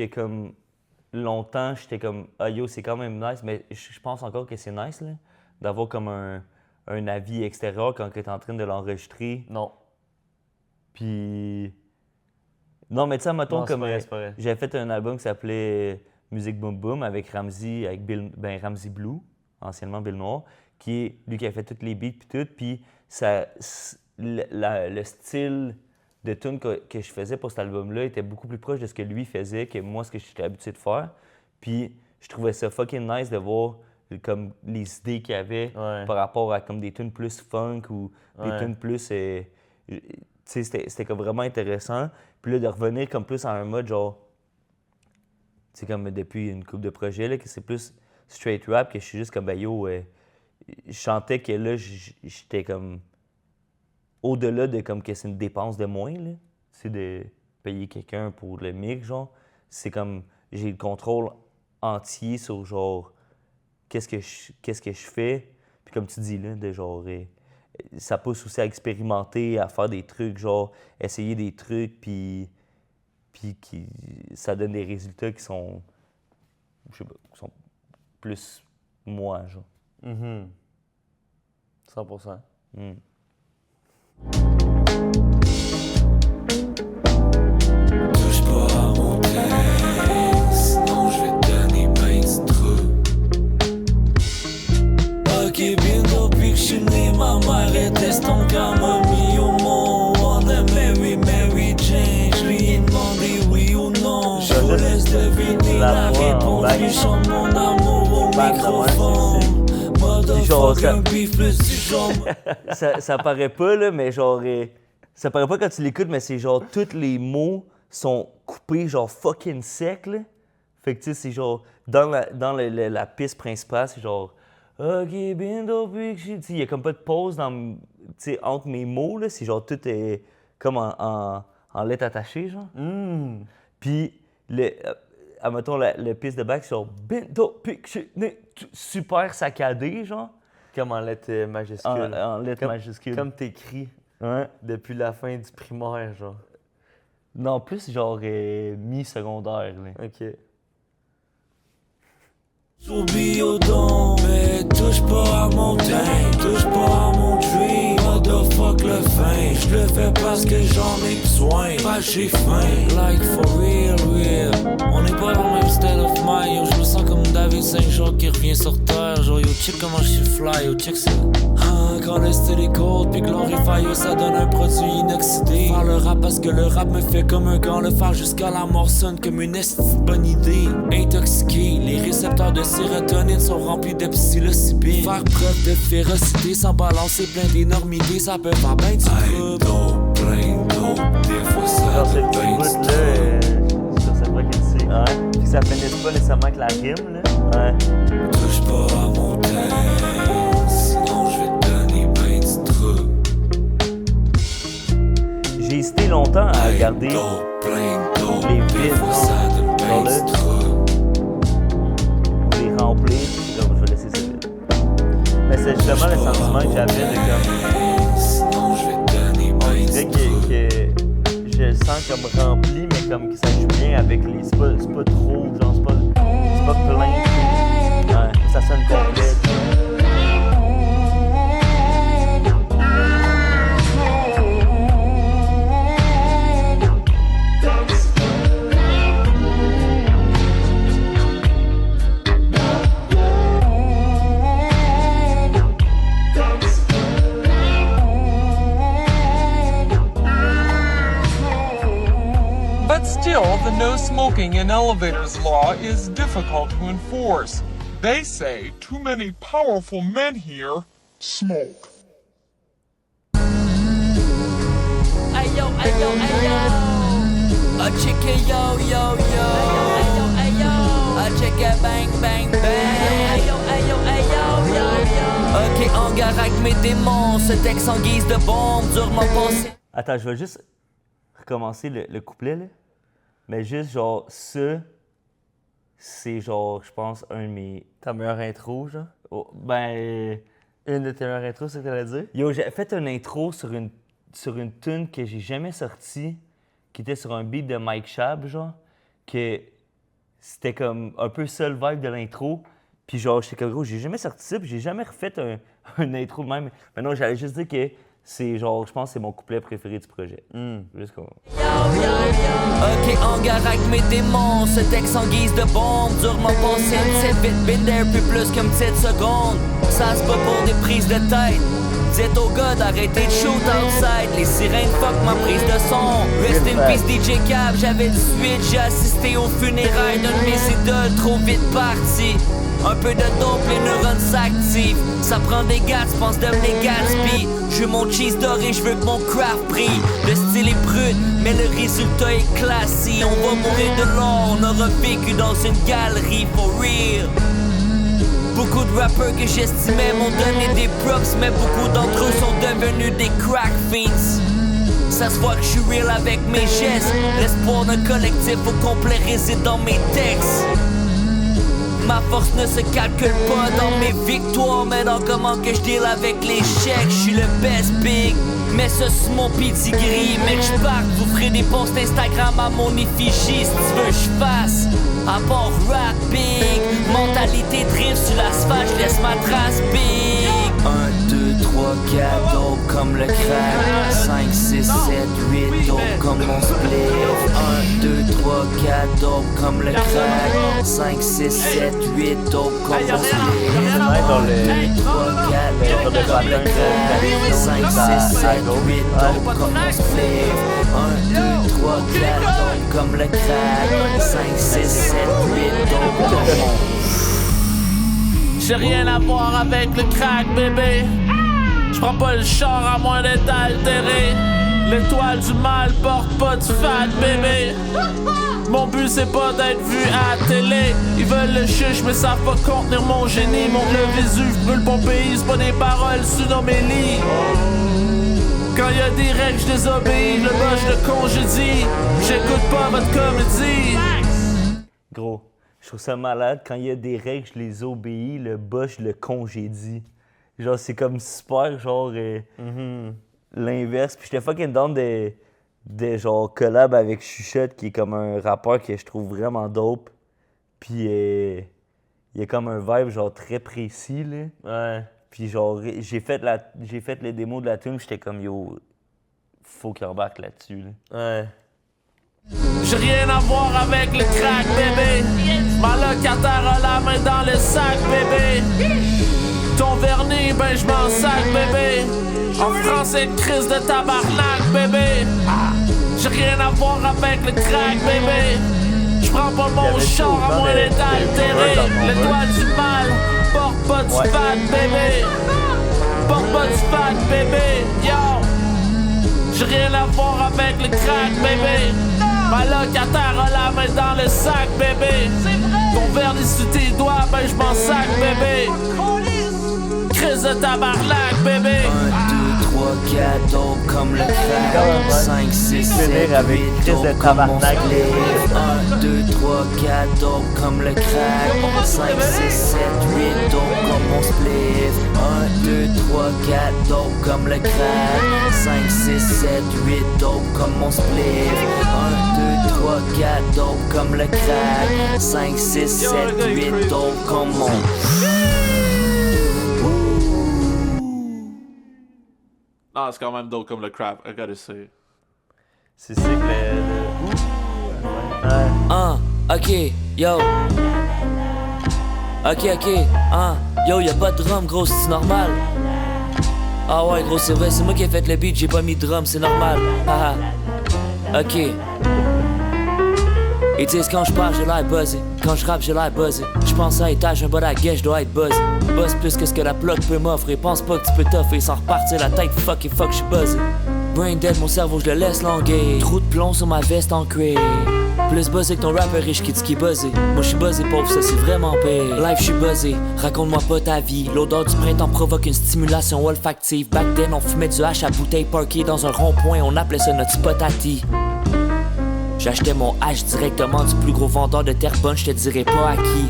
comme longtemps, j'étais comme, ah yo, c'est quand même nice, mais je pense encore que c'est nice, là, d'avoir comme un avis extérieur quand tu es en train de l'enregistrer. Non. Puis. Non, mais tu sais, mettons, Non, c'est comme. pas vrai, c'est pas vrai. J'avais fait un album qui s'appelait Musique Boom Boom avec Ramsey, avec Ramsey Blue, anciennement Bill Noir, qui est lui qui a fait toutes les beats puis tout. Puis le style de tune que je faisais pour cet album-là était beaucoup plus proche de ce que lui faisait que moi, ce que j'étais habitué de faire. Puis je trouvais ça fucking nice de voir comme les idées qu'il y avait par rapport à comme des tunes plus funk ou des tunes plus. Tu sais, c'était comme vraiment intéressant. Puis là, de revenir comme plus à un mode genre. Tu sais, comme depuis une couple de projets, là, que c'est plus straight rap, que je suis juste comme, ben yo, je sentais que là, j'étais comme. Au-delà de comme que c'est une dépense de moins, là, c'est de payer quelqu'un pour le mix, genre. C'est comme, j'ai le contrôle entier sur genre, qu'est-ce que je fais. Puis comme tu dis, là, de genre. Ça pousse aussi à expérimenter, à faire des trucs, genre, essayer des trucs, puis ça donne des résultats qui sont, je sais pas, qui sont plus moi, genre. 100%. Mm. Touche pas à mon texte, sinon je vais te donner ben du trouble. Ok, bien depuis que je suis né, ma mère était ton camomille au monde. On a Mary Jane, je lui ai demandé oui ou non. Je vous laisse deviner la réponse, lui chante mon amour au microphone. Motherfucking beef plus du genre. ça paraît pas, là, mais genre. Ça paraît pas quand tu l'écoutes, mais c'est genre tous les mots sont coupés, genre fucking sec, là. Fait que tu sais, c'est genre, dans la piste principale, c'est genre, OK, bientôt, puis tu sais, il y a comme pas de pause entre mes mots, là, c'est genre, tout est comme en lettres attachées, genre. Puis, admettons, le piste de back, c'est genre, bientôt, puis super saccadé, genre. Comme en lettres majuscules. En lettres majuscules. Comme t'écris Ouais. depuis la fin du primaire, genre. Non, plus genre mi-secondaire, là. OK. S'oublie au don, mais touche pas à mon teint, touche pas à mon dream. Motherfuck le fin, je le fais parce que j'en ai besoin. Pas j'ai faim, like for real, real. On n'est pas dans le même state of mind, yo. Je me sens comme David Saint-Jean qui revient sur terre. Genre yo, check comment je suis fly, yo, check ça. Quand le style est cold, puis glorify, yo, ça donne un produit inoxydé. Faire le rap parce que le rap me fait comme un gant. Le faire jusqu'à la mort sonne comme une bonne idée. Intoxiqué, les récepteurs de sérotonine sont remplis de psilocybine. Faire preuve de férocité sans balancer plein d'énormités, ça peut faire ben du trouble. Des fois ça Dans cette peut petite ben bout-là, sur cette voix qu'elle sait. Ouais. Puis que ça finisse pas nécessairement avec la rime, là. Ouais. touche pas à mon teint, sinon je vais te donner ben du trouble. J'ai hésité longtemps à regarder les les vides, des fois ça donne ben genre du trouble. les remplir, puis comme je vais laisser ça vide. Mais c'est justement le sentiment que j'avais de comme. Sinon je vais te donner ben On dirait du trouble. que je le sens comme rempli, mais comme que ça joue bien avec les. C'est pas trop, genre, c'est pas plein. Ouais, ça sonne complet. But still, the no smoking in elevators law is difficult to enforce. They say too many powerful men here smoke. Ayo, ayo, ayo. A chicken yo, yo, yo. Ayo, ayo. A chicken bang, bang, bang. Ayo, ayo, ayo, yo, yo. Ok, en gare avec mes démons. Ce texte en guise de bombe, durement pensé. Attends, je vais juste recommencer le couplet, là. Mais juste, genre, ça, c'est genre, je pense, un de mes... Ta meilleure intro, genre. Oh, ben... Une de tes meilleures intros, c'est ce que t'allais dire? Yo, j'ai fait une intro sur une tune que j'ai jamais sortie, qui était sur un beat de Mike Schaab, genre, que c'était comme un peu ça le vibe de l'intro. Puis genre, j'étais comme, gros, j'ai jamais sorti ça, puis j'ai jamais refait un intro de même. Mais non, j'allais juste dire que c'est genre, je pense que c'est mon couplet préféré du projet. Juste comme... Ok, en gare avec mes démons. Ce texte en guise de bombe, durement pensé. C'est vite, been there, plus qu'une petite seconde. Ça se bat pour des prises de tête. Dites au gars d'arrêter de shoot outside. Les sirènes fuck ma prise de son. Rest in peace DJ Cab, j'avais 18. J'ai assisté aux funérailles d'un de mes idoles, trop vite parti. Un peu de dope, les neurones s'activent. Ça prend des gars, pense devenir Gatsby. Je veux mon cheese doré, je veux que mon craft brille. Le style est brut, mais le résultat est classique. On va mourir de l'or, on aura vécu dans une galerie, for real. Beaucoup de rappeurs que j'estimais m'ont donné des props, mais beaucoup d'entre eux sont devenus des crack fiends. Ça se voit que je suis real avec mes gestes. L'espoir d'un collectif au complet réside dans mes textes. Ma force ne se calcule pas dans mes victoires, mais dans comment que je deal avec l'échec. Je suis le best big, mais ce c'est mon pedigree. Mec, je parte, vous ferez des posts Instagram à mon effigie. Si tu veux, je fasse. À part rap big, mentalité drift sur l'asphalte, je laisse ma trace big. 1, 2, 3, 4, dope comme le crack. 5, 6, 7, 8, dope comme mon spliff. 1, 2, 3, 4, dope comme le crack. 5, 6, 7, 8, dope comme mon spliff. Ouais, dans le. 3, 4, dope comme le crack. 5, 6, 7, 8, dope comme mon spliff. 1, 2, 3, 4, dope comme le crack. 5, 6, 7, 8, dope comme mon... J'ai rien à voir avec le crack, bébé. J'prends pas le char à moins d'être altéré. L'étoile du mal porte pas du fat, bébé. Mon but c'est pas d'être vu à la télé. Ils veulent le chuche mais savent pas contenir mon génie. Montre le visu, brûle mon pays, c'est pas des paroles surnomélie. Quand y a des règles, je désobéis. Le bas, je le congédie. J'écoute pas votre comédie. Gros, je trouve ça malade. Quand il y a des règles, je les obéis. Le bas, je le congédie. Genre, c'est comme super, genre, l'inverse. Puis j'étais fucking down de genre, collab avec Chuchotte, qui est comme un rappeur que je trouve vraiment dope. Puis il y a comme un vibe, genre, très précis, là. Ouais. Puis genre, j'ai fait les démos de la tune, j'étais comme, yo, faut qu'il embarque là-dessus, là. Ouais. J'ai rien à voir avec le crack, bébé. Ma locataire a la main dans le sac, bébé. Ton vernis, ben je m'en sac, bébé. En français, crise de tabarnak, bébé. J'ai rien à voir avec le crack, bébé. J'prends pas mon char à moins d'être altéré. L'étoile du mal porte pas du fat, bébé. Porte pas du fat, bébé. Yo. J'ai rien à voir avec le crack, bébé. Ma locataire a la main dans le sac, bébé. Ton vernis sous tes doigts, ben je m'en sac, bébé. Crise de tabarnak, bébé. 1, 2, 3, 4, dope comme le crack. 5, 6, 7, 8, dope comme mon spliff. 1, 2, 3, 4, dope comme le crack. 5, 6, 7, 8, dope comme mon spliff. 1, 2, 3, 4, dope comme le crack. 5, 6, 7, 8, dope comme mon spliff. 1, 2, 3, 4, dope comme le crack. 5, 6, 7, 8, dope comme mon... Non, c'est quand même dope comme le crap, I gotta say. C'est sick, Ok, yo. Ok, yo, y'a pas de drum, gros, c'est normal. Ah ouais, gros, c'est vrai, c'est moi qui ai fait le beat, j'ai pas mis de drum, c'est normal. Haha. Ok. Ils disent quand je parle, j'ai l'air buzzé. Quand je rappe, j'ai l'air buzzé. Je pense à étage, un bas à guet, je dois être buzzé. Buzz plus que ce que la plug peut m'offrir. Pense pas que tu peux t'offrir sans repartir la tête. Fuck, j'suis buzzé. Brain dead, mon cerveau, je le laisse languer. Trou de plomb sur ma veste en cuir. Plus buzzé que ton rapper riche qui buzzé. Moi j'suis buzzé pauvre, ça c'est vraiment pire. Live j'suis buzzé, raconte-moi pas ta vie. L'odeur du printemps provoque une stimulation olfactive. Back then on fumait du hache à bouteille parké dans un rond-point. On appelait ça notre spot à tea. J'achetais mon hache directement du plus gros vendeur de terre bonne, je te dirais pas à qui.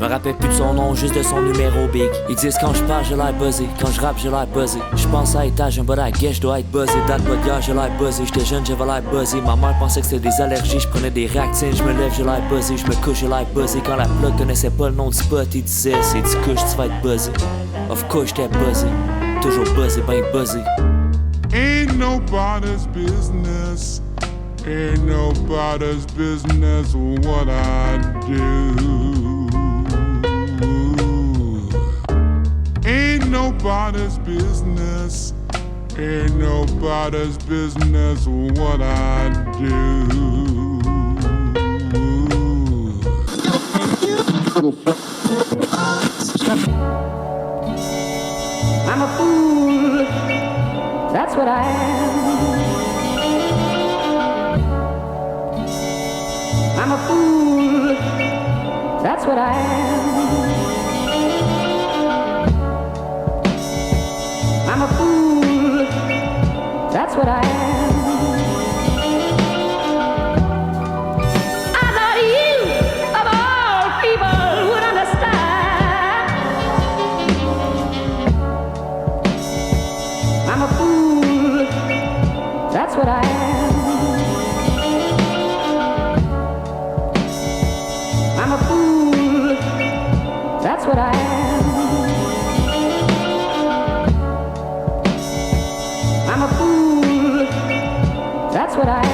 Me rappelle plus de son nom, juste de son numéro big. Ils disent quand je parle, j'ai l'air buzzé. Quand je rappe, j'ai l'air buzzé. Je pense à étage, un bas à guet, je dois être buzzé. Date pas de gars, j'ai l'air buzzé. J'étais jeune, j'avais l'air buzzé. Ma mère pensait que c'était des allergies, je prenais des réactines. Je me lève, j'ai l'air buzzé. Je me couche, j'ai l'air buzzé. Quand la plug connaissait pas le nom du spot, il disait c'est du couche, tu vas être buzzé. Of course, j'étais buzzé. Toujours buzzé, ben buzzé. Ain't nobody's business. Ain't nobody's business what I do. Ain't nobody's business. Ain't nobody's business what I do. I'm a fool, that's what I am. I'm a fool, that's what I am. I'm a fool, that's what I am. I thought you, of all people, would understand. I'm a fool, that's what I am. I'm a fool, that's what I am. I'm a fool, that's what I am.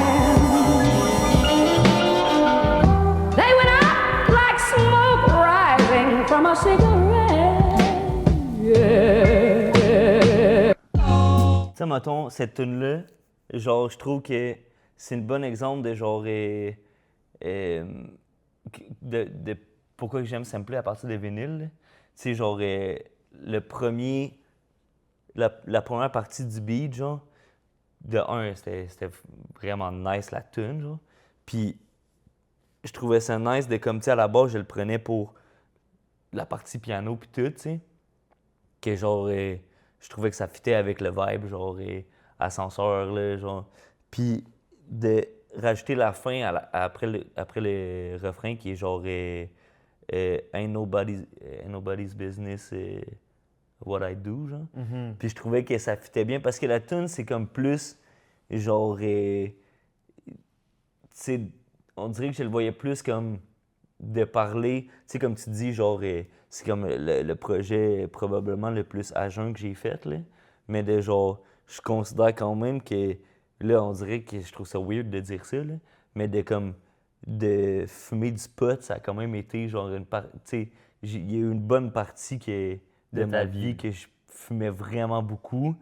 They went out like smoke rising from a cigarette. Yeah. Tu sais, mettons, cette tune-là, genre, je trouve que c'est un bon exemple de genre. De pourquoi j'aime sampler à partir des vinyles. Tu sais, genre, la première partie du beat, genre, de un, c'était vraiment nice la tune, genre. Puis je trouvais ça nice de comme, tu sais, à la base, je le prenais pour la partie piano puis tout, tu sais. Que genre, je trouvais que ça fitait avec le vibe, genre, ascenseur, là, genre. Puis de rajouter la fin après le refrain qui est genre ain't nobody's business what I do, genre. Puis je trouvais que ça fitait bien parce que la tune c'est comme plus genre tu sais, on dirait que je le voyais plus comme de parler, tu sais, comme tu dis, genre c'est comme le projet probablement le plus à jeun que j'ai fait, là. Mais de genre, je considère quand même que là, on dirait que je trouve ça weird de dire ça, là, mais de fumer du pot, ça a quand même été genre une partie. Tu sais, il y a eu une bonne partie de ma vie que je fumais vraiment beaucoup,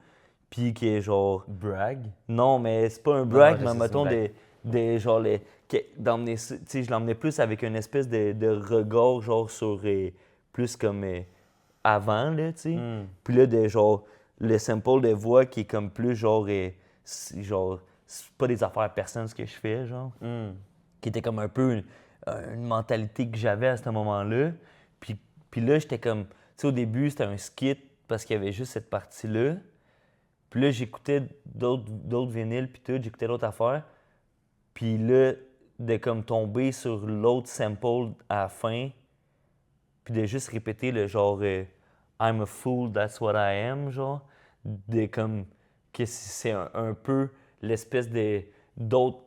puis que genre. Brag? Non, mais c'est pas un brag, Non, mais mettons genre d'emmener ça. Tu sais, je l'emmenais plus avec une espèce de regard, genre sur plus comme avant, là, tu sais. Puis là, de genre, le sample de voix qui est comme plus genre. Genre, c'est pas des affaires à personne ce que je fais, genre. Qui était comme un peu une mentalité que j'avais à ce moment-là. Puis là, j'étais comme. Tu sais, au début, c'était un skit parce qu'il y avait juste cette partie-là. Puis là, j'écoutais d'autres vinyles, puis tout, j'écoutais d'autres affaires. Puis là, de comme tomber sur l'autre sample à la fin, puis de juste répéter le genre I'm a fool, that's what I am, genre. De comme. Que c'est un peu l'espèce d'autre.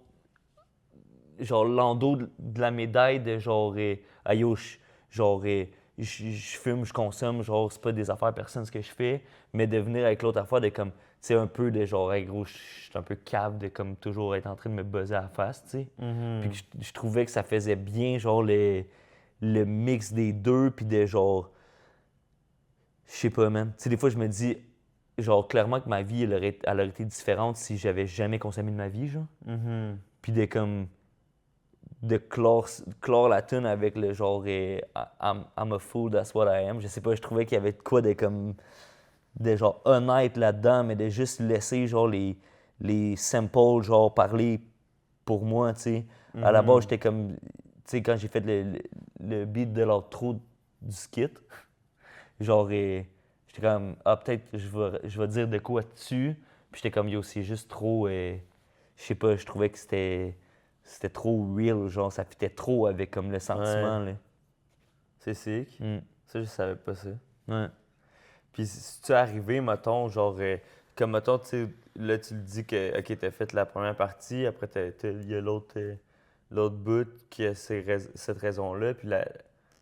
Genre l'endos de la médaille de genre aïe, je fume, je consomme, genre c'est pas des affaires personne ce que je fais, mais de venir avec l'autre affaire de comme, tu sais, un peu de genre, hey, gros, je suis un peu cave de comme toujours être en train de me buzzer à la face, tu sais. Puis que je trouvais que ça faisait bien, genre, le mix des deux, puis de genre, je sais pas, man. Tu sais, des fois, je me dis, genre, clairement que ma vie, elle aurait été différente si j'avais jamais consommé de ma vie, genre. Puis de comme. De clore la tune avec le genre I'm a fool, that's what I am. Je sais pas, je trouvais qu'il y avait de quoi de comme. De genre honnête là-dedans, mais de juste laisser genre les samples, genre parler pour moi, tu sais. À la base, j'étais comme. Tu sais, quand j'ai fait le beat de l'outro du skit, genre. J'étais comme, peut-être je vais dire de quoi dessus. Puis j'étais comme, yo, c'est juste trop. Je sais pas, je trouvais que c'était trop real, genre, ça fitait trop avec comme le sentiment, là. C'est sick. Ça, je savais pas ça. Ouais. Puis si tu es arrivé, mettons, genre, comme mettons, tu sais, là, tu le dis que, OK, t'as fait la première partie, après, il y a l'autre bout qui a cette raison-là, puis la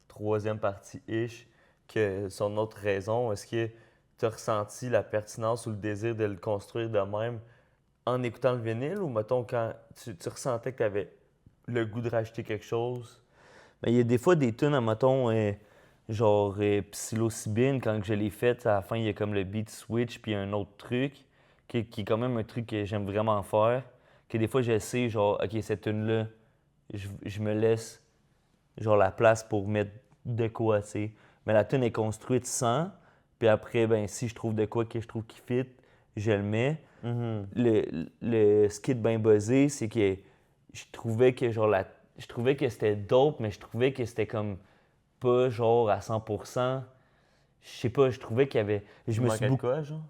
troisième partie-ish, que son autre raison, est-ce que tu as ressenti la pertinence ou le désir de le construire de même en écoutant le vinyle ou, mettons, quand tu ressentais que tu avais le goût de rajouter quelque chose? Mais il y a des fois des tunes, mettons, genre psilocybine, quand je l'ai faite, à la fin, il y a comme le beat switch, puis un autre truc, qui est quand même un truc que j'aime vraiment faire, que des fois, j'essaie, genre, OK, cette tune-là, je me laisse, genre, la place pour mettre de quoi, tu sais. Mais la tune est construite sans, puis après, ben si je trouve de quoi que je trouve qui fit, je le mets. Le skit bien buzzé, c'est que je trouvais que genre je trouvais que c'était dope, mais je trouvais que c'était comme pas genre à 100%. Je sais pas, je trouvais qu'il y avait. Je me suis beaucoup. quoi, genre?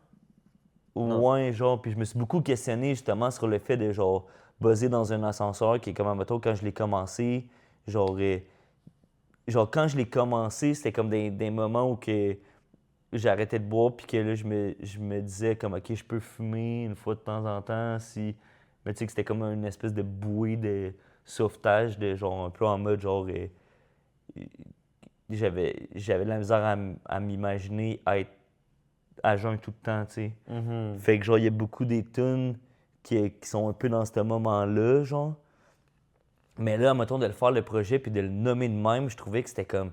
Ouais, genre, puis je me suis beaucoup questionné justement sur le fait de genre buzzer dans un ascenseur, qui est comme, mettons, quand je l'ai commencé, genre. Genre, quand je l'ai commencé, c'était comme des moments où que j'arrêtais de boire, puis que là, je me disais comme, OK, je peux fumer une fois de temps en temps, si... Mais tu sais que c'était comme une espèce de bouée de sauvetage, de genre, un peu en mode, genre... J'avais de la misère à m'imaginer être à jeun tout le temps, tu sais. Fait que, genre, il y a beaucoup des tunes qui sont un peu dans ce moment-là, genre. Mais là, mettons, de le faire le projet puis de le nommer de même, je trouvais que c'était comme,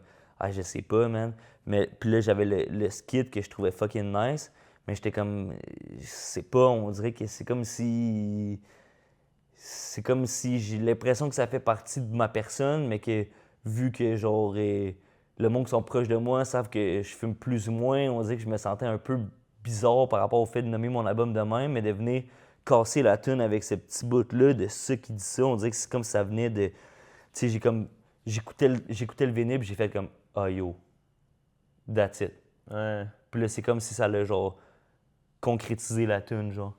je sais pas, man. Mais puis là, j'avais le skit que je trouvais fucking nice, mais j'étais comme, je sais pas, on dirait que c'est comme si j'ai l'impression que ça fait partie de ma personne, mais que vu que genre le monde qui sont proches de moi savent que je fume plus ou moins, on dirait que je me sentais un peu bizarre par rapport au fait de nommer mon album de même, mais de venir cassé la tune avec ce petit bout-là de ça qui dit ça. On dirait que c'est comme si ça venait de... Tu sais, j'écoutais le vinyle, puis j'ai fait comme « Ah yo, that's it. Ouais. » Puis là, c'est comme si ça allait, genre, concrétiser la tune, genre.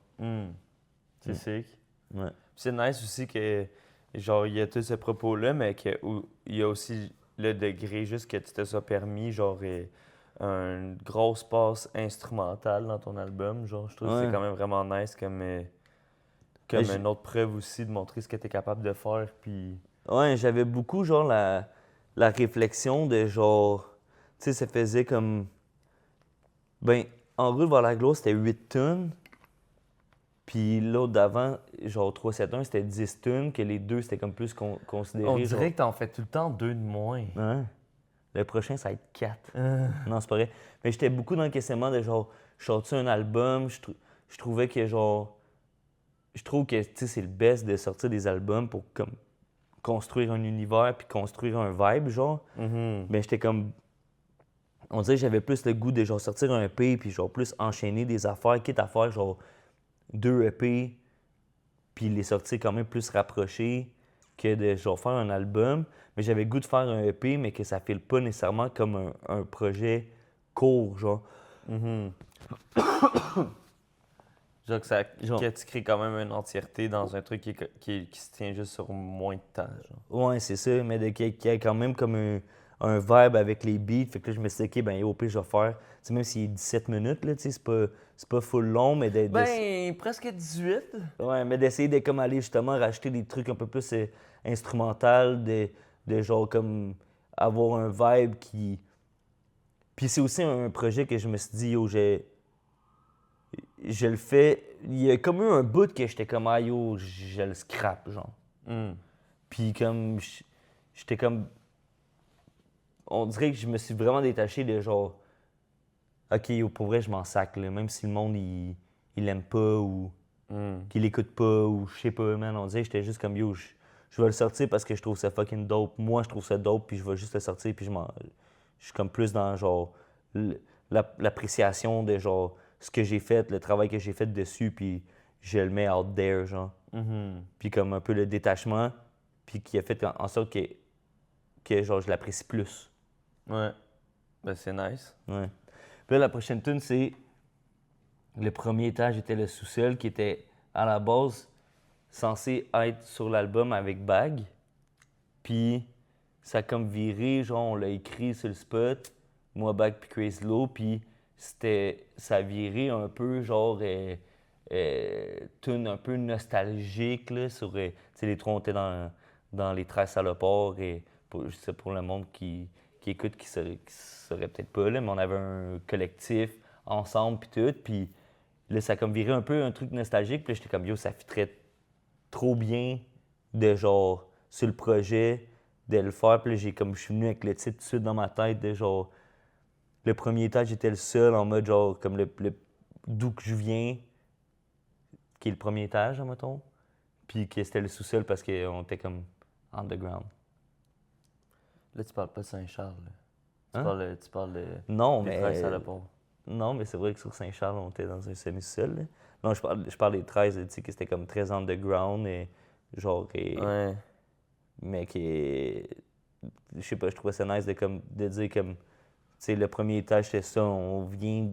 C'est sick. Ouais. Puis c'est nice aussi que, genre, il y a tout ce propos-là, mais qu'il y a aussi le degré juste que tu te sois permis, genre, une grosse passe instrumentale dans ton album. Genre, je trouve que c'est quand même vraiment nice comme une autre preuve aussi de montrer ce que tu es capable de faire. Puis... Ouais, j'avais beaucoup, genre, la réflexion de, genre, tu sais, ça faisait comme... Ben, En route vers la gloire, c'était 8 tunes. Puis l'autre d'avant, genre 3-7-1, c'était 10 tunes, que les deux, c'était comme plus considéré. On dirait genre... que t'en fais tout le temps 2 de moins. Hein? Le prochain, ça va être 4. Non, c'est pas vrai. Mais j'étais beaucoup dans le questionnement de genre, je sors-tu un album? Je trouvais que genre. Je trouve que tu sais, c'est le best de sortir des albums pour comme construire un univers puis construire un vibe, genre. Mais j'étais comme. On dirait que j'avais plus le goût de genre sortir un EP puis genre plus enchaîner des affaires, quitte à faire genre 2 EP puis les sortir quand même plus rapprochés que de genre faire un album. Mais j'avais le goût de faire un EP, mais que ça file pas nécessairement comme un projet court, genre. Genre que tu crées quand même une entièreté dans un truc qui se tient juste sur moins de temps, genre. Ouais, c'est ça, mais qu'il y ait quand même comme un vibe avec les beats. Fait que là, je me suis dit, OK, ben au pire, je vais faire, tu sais, même s'il est 17 minutes, là, tu sais, c'est pas full long, mais presque 18. Ouais, mais d'essayer de comme aller justement racheter des trucs un peu plus instrumental, de genre comme avoir un vibe qui... Puis c'est aussi un projet que je me suis dit, yo, je le fais... Il y a comme eu un bout que j'étais comme, ah yo, je le scrape, genre. Puis comme, j'étais comme... On dirait que je me suis vraiment détaché de genre, OK, yo, pour vrai, je m'en sac, là, même si le monde, il l'aime pas ou qu'il l'écoute pas ou je sais pas, man. On dirait que j'étais juste comme, yo, je vais le sortir parce que je trouve ça fucking dope. Moi, je trouve ça dope, puis je vais juste le sortir, puis je suis comme plus dans, genre, l'appréciation de, genre, ce que j'ai fait, le travail que j'ai fait dessus, puis je le mets out there, genre. Puis comme un peu le détachement, puis qui a fait en sorte que genre, je l'apprécie plus. Ouais. Ben, c'est nice. Ouais. Puis là, la prochaine tune, c'est... Le premier étage était le sous-sol, qui était, à la base, censé être sur l'album avec Bag. Puis ça a comme viré, genre, on l'a écrit sur le spot, moi, Bag, puis Crazy Low, puis ça a viré un peu, genre, tune un peu nostalgique, là, sur... tu sais, les trois, on était dans les 13 salopards, et pour le monde qui écoute, qui saurait peut-être pas, là, mais on avait un collectif ensemble, puis tout, puis là, ça a comme viré un peu un truc nostalgique, puis là, j'étais comme, yo, ça fitterait trop bien de, genre, sur le projet, de le faire, puis là, je suis venu avec le titre tout de suite dans ma tête, de, genre, le premier étage, j'étais le seul, en mode, genre, comme d'où que je viens, qui est le premier étage, mettons, puis que c'était le sous-sol parce qu'on était comme underground. Là, tu parles pas de Saint-Charles. Tu parles de... Non, des 13 salopards. Non, mais c'est vrai que sur Saint-Charles, on était dans un semi-sol. Là. Non, je parle des 13, tu sais, que c'était comme très underground et genre... Ouais. Mais qui... Je sais pas, je trouvais ça nice de dire comme... Tu sais, le premier étage, c'était ça, on vient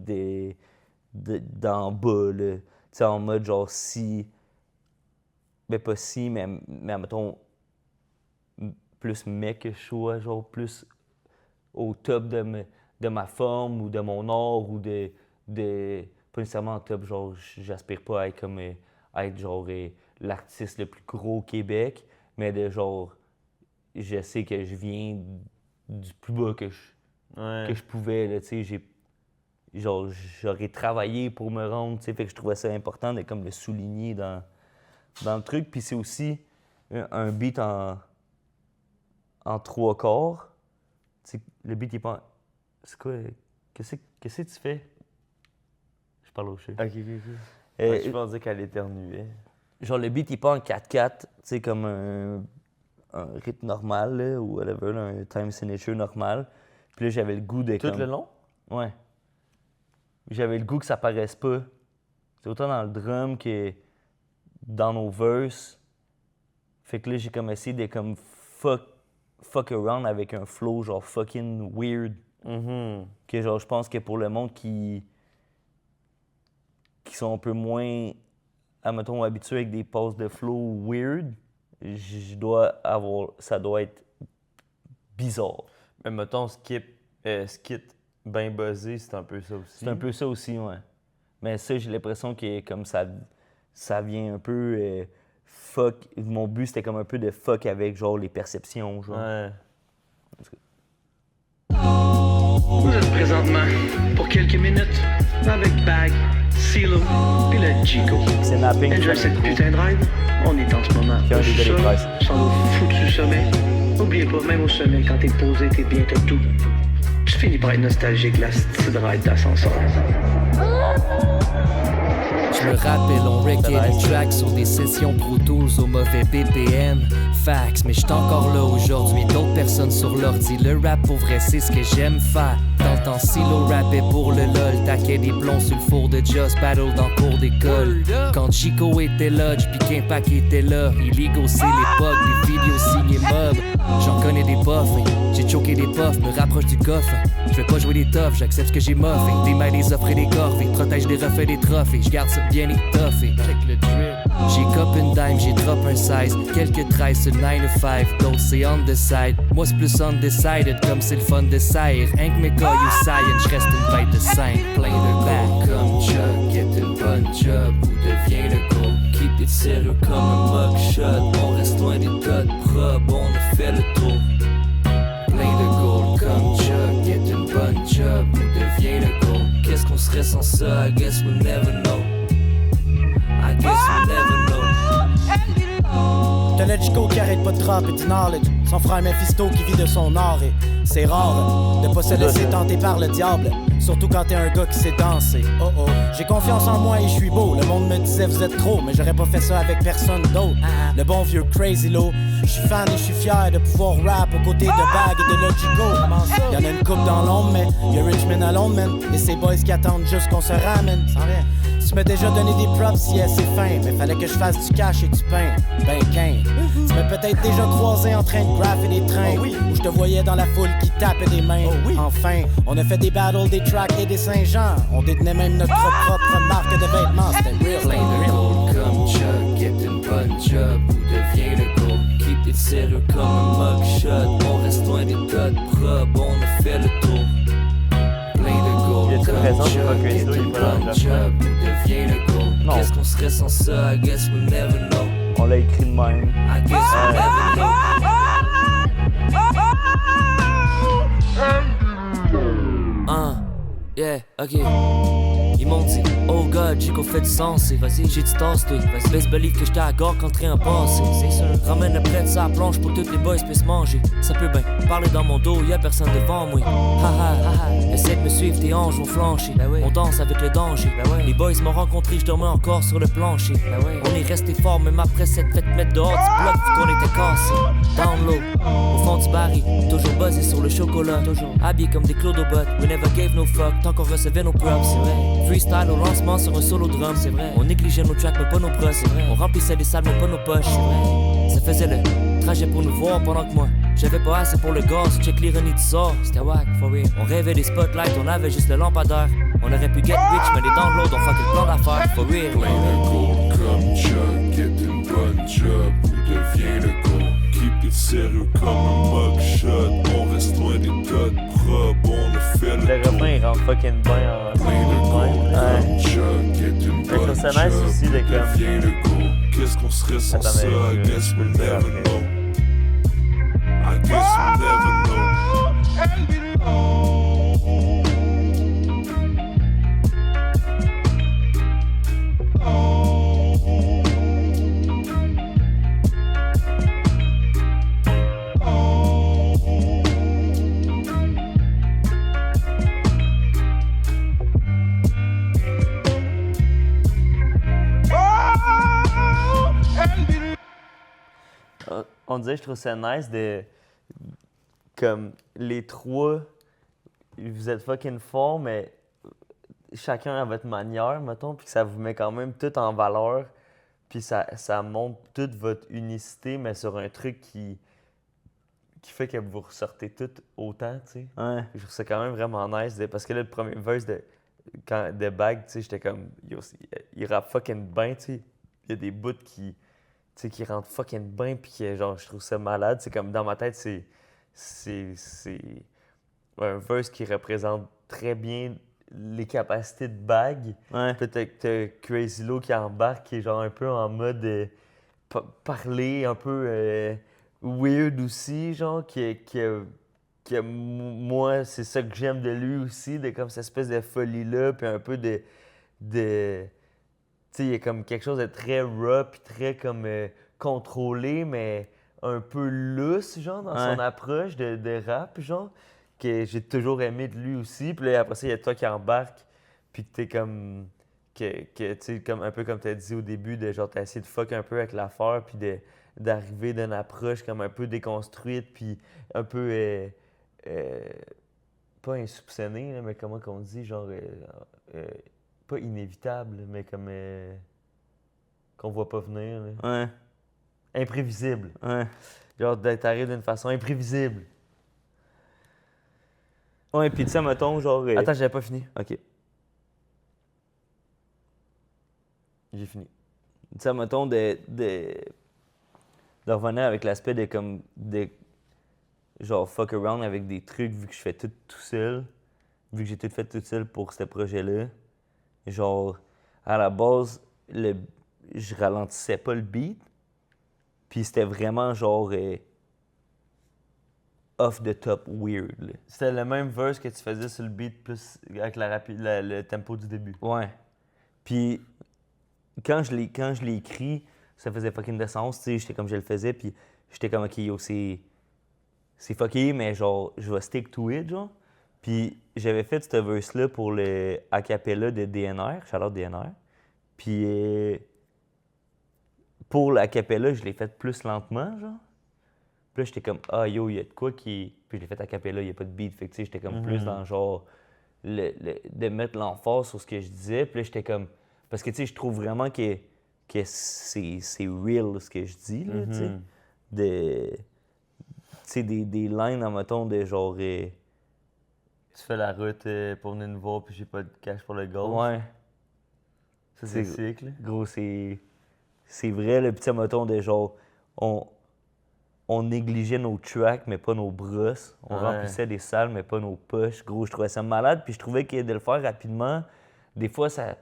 d'en bas, là. Tu sais, en mode genre si... Ben pas si, mais mettons... plus mec que je sois, genre plus au top de ma forme ou de mon art ou de pas nécessairement au top, genre j'aspire pas à être comme être genre l'artiste le plus gros au Québec, mais de genre je sais que je viens du plus bas que je pouvais, là, tu sais, j'aurais travaillé pour me rendre, tu sais, fait que je trouvais ça important de comme le souligner dans le truc, puis c'est aussi un beat en 3/4. T'sais, le beat est pas... C'est quoi? Qu'est-ce que tu fais? Je parle au chat. Ok. Je pensais qu'elle éternuait. Genre, le beat est pas en 4/4, tu sais, comme un rythme normal, là, ou whatever, là, un time signature normal. Puis là, j'avais le goût de... Tout le long? Ouais. J'avais le goût que ça paraisse pas. C'est autant dans le drum que dans nos verses. Fait que là, j'ai comme essayé de comme fuck around avec un flow genre fucking weird. Que genre, je pense que pour le monde qui sont un peu moins, admettons, habitués avec des passes de flow weird, ça doit être bizarre. Mais mettons, skit bien buzzé, c'est un peu ça aussi. C'est un peu ça aussi, ouais. Mais ça, j'ai l'impression que comme ça vient un peu fuck. Mon but, c'était comme un peu de fuck avec genre les perceptions, genre. Ouais. Vous êtes présentement pour quelques minutes avec Bag, CeeLo et le Chico. C'est napping. Enjoy cette putain de ride. On est en ce moment Qui a un au des sol, prices. sur nos foutus sommets. N'oubliez pas, même au sommet, quand t'es posé, t'es bien, t'as tout. Tu finis par être nostalgique, la petite ride d'ascenseur. Je me rappelle, on wreckait les tracks sur des sessions Pro Tools au mauvais BPM. Fax, mais j'suis encore là aujourd'hui, d'autres personnes sur l'ordi. Le rap pour vrai, c'est ce que j'aime faire. Dans le temps, CeeLo rappait pour le lol, taquait des plombs sur le four de Just Battle dans le cours d'école. Quand Chico était là, puis qu'Impact était là, Illigo c'est l'époque, des vidéos signées mob. J'en connais des puffs, j'ai choqué des puffs, me rapproche du coffre. J'vais pas jouer des toughs, j'accepte ce que j'ai moffé. Des mails, des offres et des corvées, protège des refais, des trophées. J'garde ça bien étoffé. Check le drip. J'ai cop une dime, j'ai drop un size. Quelques 13 sur 9 to 5, d'autres c'est on the side. Moi c'est plus undecided, comme c'est le fun de saillir. Rien que mes gars, you science, j'reste une bête de scène. Plein de back comme Chuck, get une bonne job. Où devient le go? Keep it sérieux comme un mugshot. On reste loin des tas de probes, on a fait le tour. Plein de gold comme Chuck, get une bonne job. Où devient le go? Qu'est-ce qu'on serait sans ça? I guess we'll never know. I guess we'll never know. T'as le Chico qui arrête pas de dropper du knowledge. Son frère Mephisto qui vit de son art et c'est rare de pas se laisser tenter par le diable. Surtout quand t'es un gars qui sait danser. Oh oh, j'ai confiance en moi et je suis beau. Le monde me disait vous êtes trop, mais j'aurais pas fait ça avec personne d'autre. Le bon vieux Crazy Low. Je suis fan et je suis fier de pouvoir rap aux côtés de Bag et de Logico. Y'en a une coupe dans l'ombre, mais y'a Richmond à Londres, man. Et ces boys qui attendent juste qu'on se ramène. Tu m'as déjà donné des props, yeah, c'est fin. Mais fallait que je fasse du cash et du pain. Ben, qu'un. Tu m'as peut-être déjà croisé en train de graffer des trains. Où je te voyais dans la foule qui tapait des mains. Enfin, on a fait des battles, des tracks et des Saint-Jean. On détenait même notre propre marque de vêtements. C'était real. Plein de gold comme Chuck, get une bonne job. Où devient le gold? Keep it sérieux comme un mugshot. On reste loin des tas de probes, on a fait le tour. Plein de gold comme Chuck, get une bonne job. Où devient le gold? Qu'est-ce qu'on serait sans ça? I guess we'll never know. On l'a écrit de même. I guess we'll never know. Yeah, ok. Ils m'ont dit, oh god, Chico fait du sens. Vas-y, j'ai du tasse, toi. Vas-y, laisse believe que j'étais à gare quand le train a passé. C'est sûr. Ramène le prêt de sa planche pour que tous les boys puissent manger. Ça peut bien parler dans mon dos, y'a personne devant moi. Haha, essaie de me suivre, tes hanches vont flancher. On danse avec le danger. Les boys m'ont rencontré, je dormais encore sur le plancher. On est resté fort, même après cette fête mettre dehors du bloc, vu qu'on était cassé. Down low, au fond du baril, toujours buzzé sur le chocolat. Toujours habillé comme des clodobots. We never gave no fuck, tant qu'on recevait nos props, c'est vrai. Freestyle au lancement sur un solo drum, c'est vrai. On négligeait nos tracks mais pas nos bras, c'est vrai. On remplissait les salles mais pas nos poches, c'est vrai. Ça faisait le trajet pour nous voir pendant que moi j'avais pas assez pour le gaz, check l'ironie du sort. C'était wack, for real. On rêvait des spotlights, on avait juste le lampadaire. On aurait pu get rich mais les downloads on fuck le plan d'affaires, for real. Plein de gold comme Chuck, get une bonne job. Où devient le gold? Keep it sérieux comme un mugshot. On reste loin des tas de probes, on a fait le refrain il rentre fucking bien en c'est nice aussi de comme qu'est-ce qu'on serait sans ça? I guess we'll never know. I guess we'll never know. On dirait, je trouve ça nice de. Comme les trois, vous êtes fucking forts, mais chacun à votre manière, mettons, puis que ça vous met quand même tout en valeur. Puis ça montre toute votre unicité, mais sur un truc qui fait que vous ressortez tout autant, tu sais. Ouais. Je trouve ça quand même vraiment nice, parce que là, le premier verse de Bag, tu sais, j'étais comme, yo, il rappe fucking bien, tu sais. Il y a des bouts qui rentrent fucking bien, puis genre, je trouve ça malade. C'est comme, dans ma tête, c'est un verse qui représente très bien les capacités de Bag. Ouais. Puis t'as Crazy Low qui embarque, qui est genre un peu en mode parler, un peu weird aussi, genre, moi, c'est ça que j'aime de lui aussi, de comme cette espèce de folie-là, puis un peu de tu sais, il y a comme quelque chose de très raw, puis très comme contrôlé, mais un peu lousse, genre, dans son approche de rap, genre, que j'ai toujours aimé de lui aussi. Puis là, après ça, il y a toi qui embarque, puis que t'es comme... tu sais, comme, un peu comme t'as dit au début, de genre, t'as essayé de fuck un peu avec l'affaire, puis d'arriver d'une approche comme un peu déconstruite, puis un peu... pas insoupçonnée, là, mais comment qu'on dit, genre... pas inévitable, mais comme... qu'on voit pas venir, là. Ouais. Imprévisible. Ouais. Genre, t'arrives d'une façon imprévisible. Ouais, pis tu sais, mettons, genre... Attends, j'avais pas fini. OK. J'ai fini. Tu sais, mettons, de revenir avec l'aspect de comme... genre, fuck around avec des trucs, vu que je fais tout seul. Vu que j'ai tout fait tout seul pour ce projet-là. Genre, à la base, je ralentissais pas le beat. Puis c'était vraiment genre... off the top weird, là. C'était le même verse que tu faisais sur le beat, plus avec le tempo du début. Ouais. Puis quand je l'ai écrit, ça faisait fucking de sens, tu sais, j'étais comme je le faisais, puis j'étais comme, OK, yo, c'est fucké, mais genre, je vais stick to it, genre. Puis j'avais fait ce verse-là pour le a cappella de DNR, shout-out DNR. Puis pour la cappella, je l'ai fait plus lentement, genre. Puis là, j'étais comme, ah yo, il y a de quoi qui. Puis je l'ai fait a cappella, il n'y a pas de beat. Fait que tu sais, j'étais comme plus dans genre. De mettre l'emphase sur ce que je disais. Puis là, j'étais comme. Parce que tu sais, je trouve vraiment que c'est real ce que je dis, là, tu sais. Tu sais, des lines, en mettons, de genre. Tu fais la route pour venir nous voir, puis j'ai pas de cash pour le golf. Ouais. Ça, c'est sick, là. Gros, c'est vrai, le petit mettons de genre. On négligeait nos tracks, mais pas nos brosses. On remplissait des salles, mais pas nos poches. Gros, je trouvais ça malade. Puis je trouvais que de le faire rapidement, des fois, ça...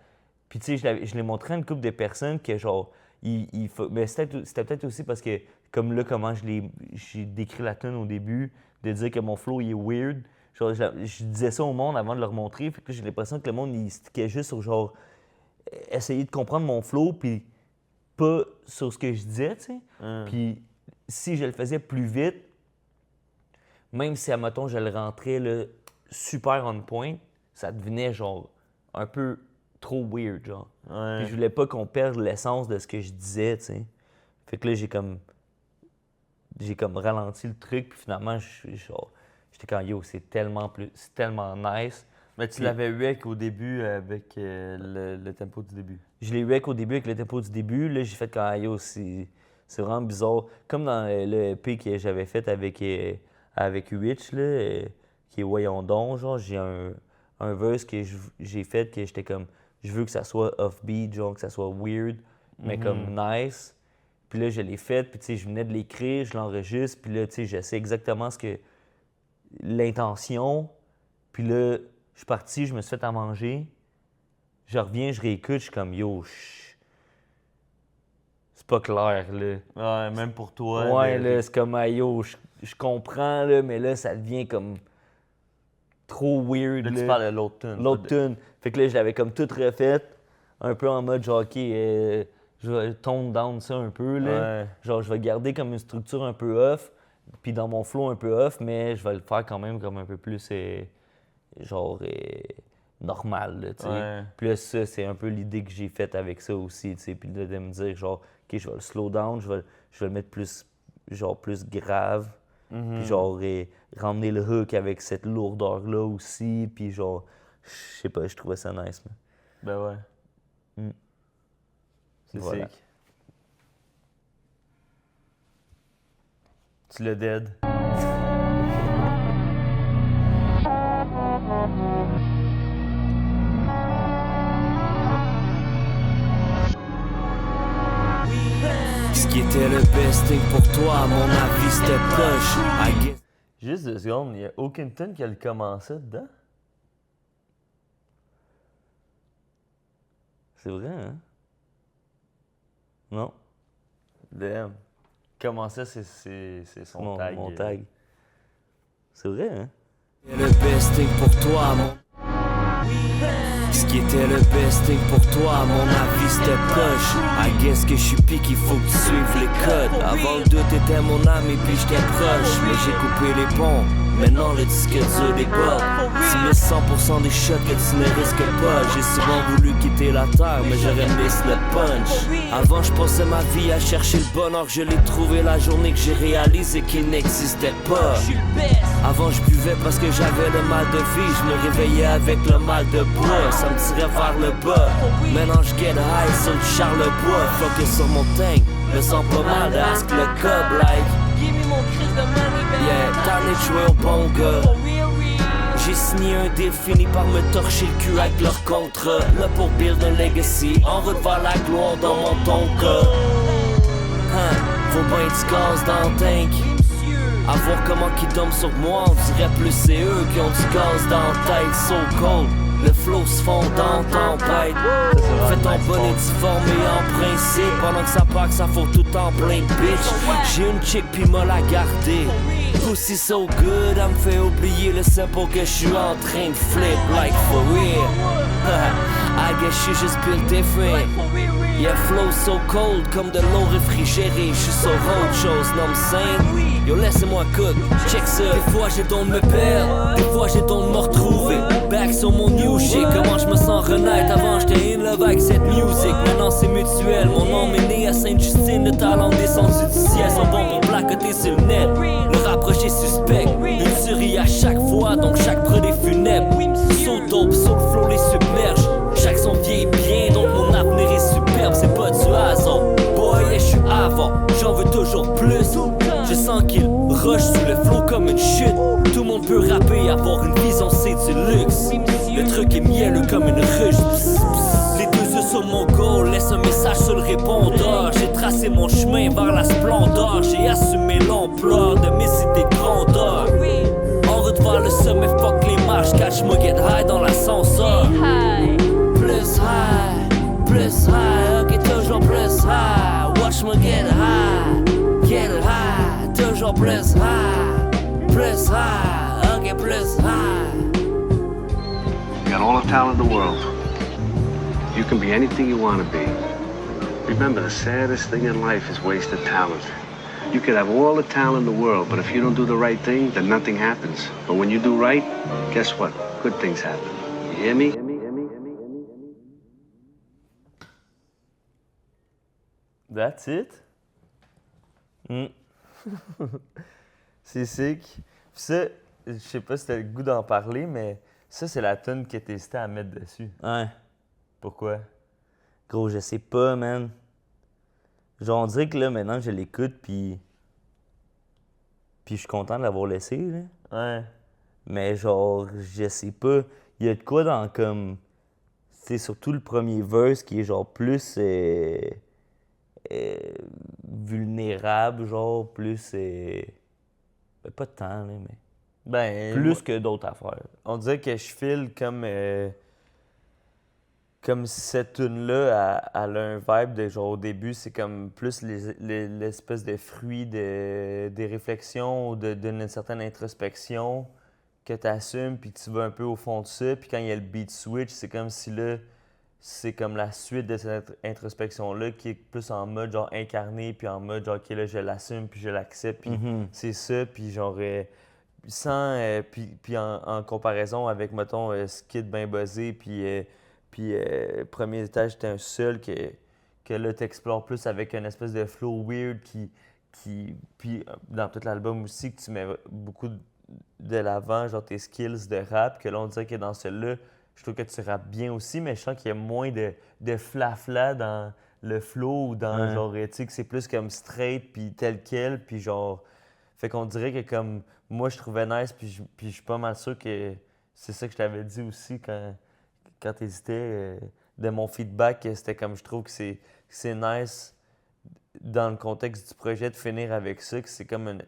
Puis tu sais, je l'ai montré à une couple de personnes que genre... Mais c'était peut-être aussi parce que, comme là, comment j'ai décrit la tune au début, de dire que mon flow, il est weird. Genre, je disais ça au monde avant de leur montrer. Fait que j'ai l'impression que le monde, il stickait juste sur genre... essayer de comprendre mon flow, puis pas sur ce que je disais, tu sais. Puis... si je le faisais plus vite, même si, admettons, je le rentrais là, super on point, ça devenait genre un peu trop weird, genre. Ouais. Puis je voulais pas qu'on perde l'essence de ce que je disais, tu sais. Fait que là, j'ai comme ralenti le truc, puis finalement, j'étais comme, yo, c'est tellement nice. Mais tu l'avais eu au début avec le tempo du début. Je l'ai eu au début avec le tempo du début. Là, j'ai fait quand yo, c'est vraiment bizarre. Comme dans le EP que j'avais fait avec Rich, là, qui est Voyons donc, genre, j'ai un verse que j'ai fait que j'étais comme, je veux que ça soit offbeat, genre, que ça soit weird, mais comme nice. Puis là, je l'ai fait, puis tu sais, je venais de l'écrire, je l'enregistre, puis là, tu sais, je sais exactement l'intention. Puis là, je suis parti, je me suis fait à manger. Je reviens, je réécoute, je suis comme, yo, c'est pas clair, là. Ouais, même pour toi. Ouais, là, c'est comme, yo, je comprends, là, mais là, ça devient comme trop weird, là. Là, Tu parles de l'autre tune. L'autre tune. Fait que là, je l'avais comme toute refaite, un peu en mode, genre, OK, je vais tone down ça un peu, là. Ouais. Genre, je vais garder comme une structure un peu off, puis dans mon flow un peu off, mais je vais le faire quand même comme un peu plus, normal, là, tu sais. Ouais. Puis là, ça, c'est un peu l'idée que j'ai faite avec ça aussi, tu sais. Puis là, de me dire, genre, OK, je vais le slow down, je vais le mettre plus grave. Puis genre, ramener le hook avec cette lourdeur-là aussi. Puis genre, je sais pas, je trouvais ça nice, man. Ben ouais. C'est Voilà. sick. Tu l'as dead. Ce qui était le best thing pour toi, à mon avis, c'était poche. I guess. Juste 2 secondes, il y a aucune tune qui a le commencé dedans? C'est vrai, hein? Non. Damn. Comment ça, c'est son tag? Mon tag. C'est vrai, hein? Le best thing pour toi, mon... Ce qui était le best thing pour toi, à mon avis, c'était poche. I guess que je suis pique, il faut que tu suives les codes. Avant le doute, t'étais mon ami, puis j'étais proche. Mais j'ai coupé les ponts, maintenant le disque dur déborde. Tu misses 100% des shots que tu ne risques pas. J'ai souvent voulu quitter la terre, mais j'aurais miss le punch. Avant, je passais ma vie à chercher le bonheur. Je l'ai trouvé la journée que j'ai réalisé qu'il n'existait pas. Avant, je buvais parce que j'avais le mal de vie. Je me réveillais avec le mal de bois. Ça me tirait vers le bas. Maintenant, je get high sur le Charlebois. Focus sur mon tank, me sens pas mal de ask le cob like. Yeah, t'en es joué au bon gars. J'ai signé un deal, fini par me torcher le cul avec leur contrat. Là pour build un legacy, en route vers la gloire dans mon tonka. Faut bien du gaz dans le tank. À voir comment qu'ils tombent sur moi, on dirait plus c'est eux qui ont du gaz dans la tête. So cold, le flow se fond dans tempête. Fais ton bonnet difformé en principe. Pendant que ça part, que ça faut tout en plein bitch. J'ai une chick pis m'a la garder. Pussy so good, elle me fait oublier le simple que je suis en train de flip like for real. I guess she just built different. Yeah, flow so cold comme de l'eau réfrigérée. J'suis sur autre chose, non me yo, laissez-moi cook, check ça. Des fois j'ai don de me perdre, des fois j'ai don de me retrouver. Back sur mon new shit, comment je me sens renaître. Avant j'étais in love avec cette music, maintenant c'est mutuel. Mon nom est né à Sainte-Justine, le talent descendu du ciel. Sont bons pour placoter sur le net, le rapprocher suspect. Une tuerie à chaque fois, donc chaque prod est funèbre. Saut dope, saut le flow les submerge. Chaque son vieillit bien, donc mon avenir est superbe. C'est pas du hasard, boy, yeah, j'suis avant. J'en veux toujours plus. Je sens qu'il rush sous le flow comme une chute. Tout le monde peut rapper, avoir une vision, c'est du luxe. Le truc est mielleux comme une ruche. Les 2 yeux sur mon goal, laisse un message sur le répondeur. J'ai tracé mon chemin vers la splendeur. J'ai assumé l'ampleur de mes idées de grandeur. En route vers le sommet, fuck les marches. Catch moi get high dans l'ascenseur. Plus high, ok toujours plus high. Watch me get high, toujours plus high, ok plus high. You got all the talent in the world. You can be anything you want to be. Remember, the saddest thing in life is wasted talent. You could have all the talent in the world, but if you don't do the right thing, then nothing happens. But when you do right, guess what? Good things happen. You hear me? That's it? C'est sick. Puis ça, je sais pas si t'as le goût d'en parler, mais ça, c'est la tune que t'hésitais à mettre dessus. Ouais. Pourquoi? Gros, je sais pas, man. Genre, on dirait que là, maintenant, je l'écoute, puis je suis content de l'avoir laissé, là. Ouais. Mais genre, je sais pas. Il y a de quoi dans comme... C'est surtout le premier verse qui est genre plus... vulnérable, genre, plus... ben, pas tant, là, mais... Ben... Plus que d'autres affaires. On dirait que je file comme si cette tune-là, elle a un vibe de genre au début, c'est comme plus l'espèce de fruit des réflexions ou d'une certaine introspection que tu assumes puis que tu vas un peu au fond de ça. Puis quand il y a le beat switch, c'est comme si là, c'est comme la suite de cette introspection-là qui est plus en mode genre incarné puis en mode genre ok là je l'assume puis je l'accepte puis c'est ça puis genre sans puis en comparaison avec mettons Skid ben buzzé puis premier étage c'était un seul que là t'explores plus avec une espèce de flow weird qui puis dans tout l'album aussi que tu mets beaucoup de l'avant genre tes skills de rap que là on dirait que dans celui-là je trouve que tu rappes bien aussi, mais je sens qu'il y a moins de flafla dans le flow ou dans genre, tu sais, que c'est plus comme straight puis tel quel, puis genre, Fait qu'on dirait que comme moi je trouvais nice, puis je suis pas mal sûr que c'est ça que je t'avais dit aussi quand t'hésitais de mon feedback, que c'était comme je trouve que c'est nice dans le contexte du projet de finir avec ça, que c'est comme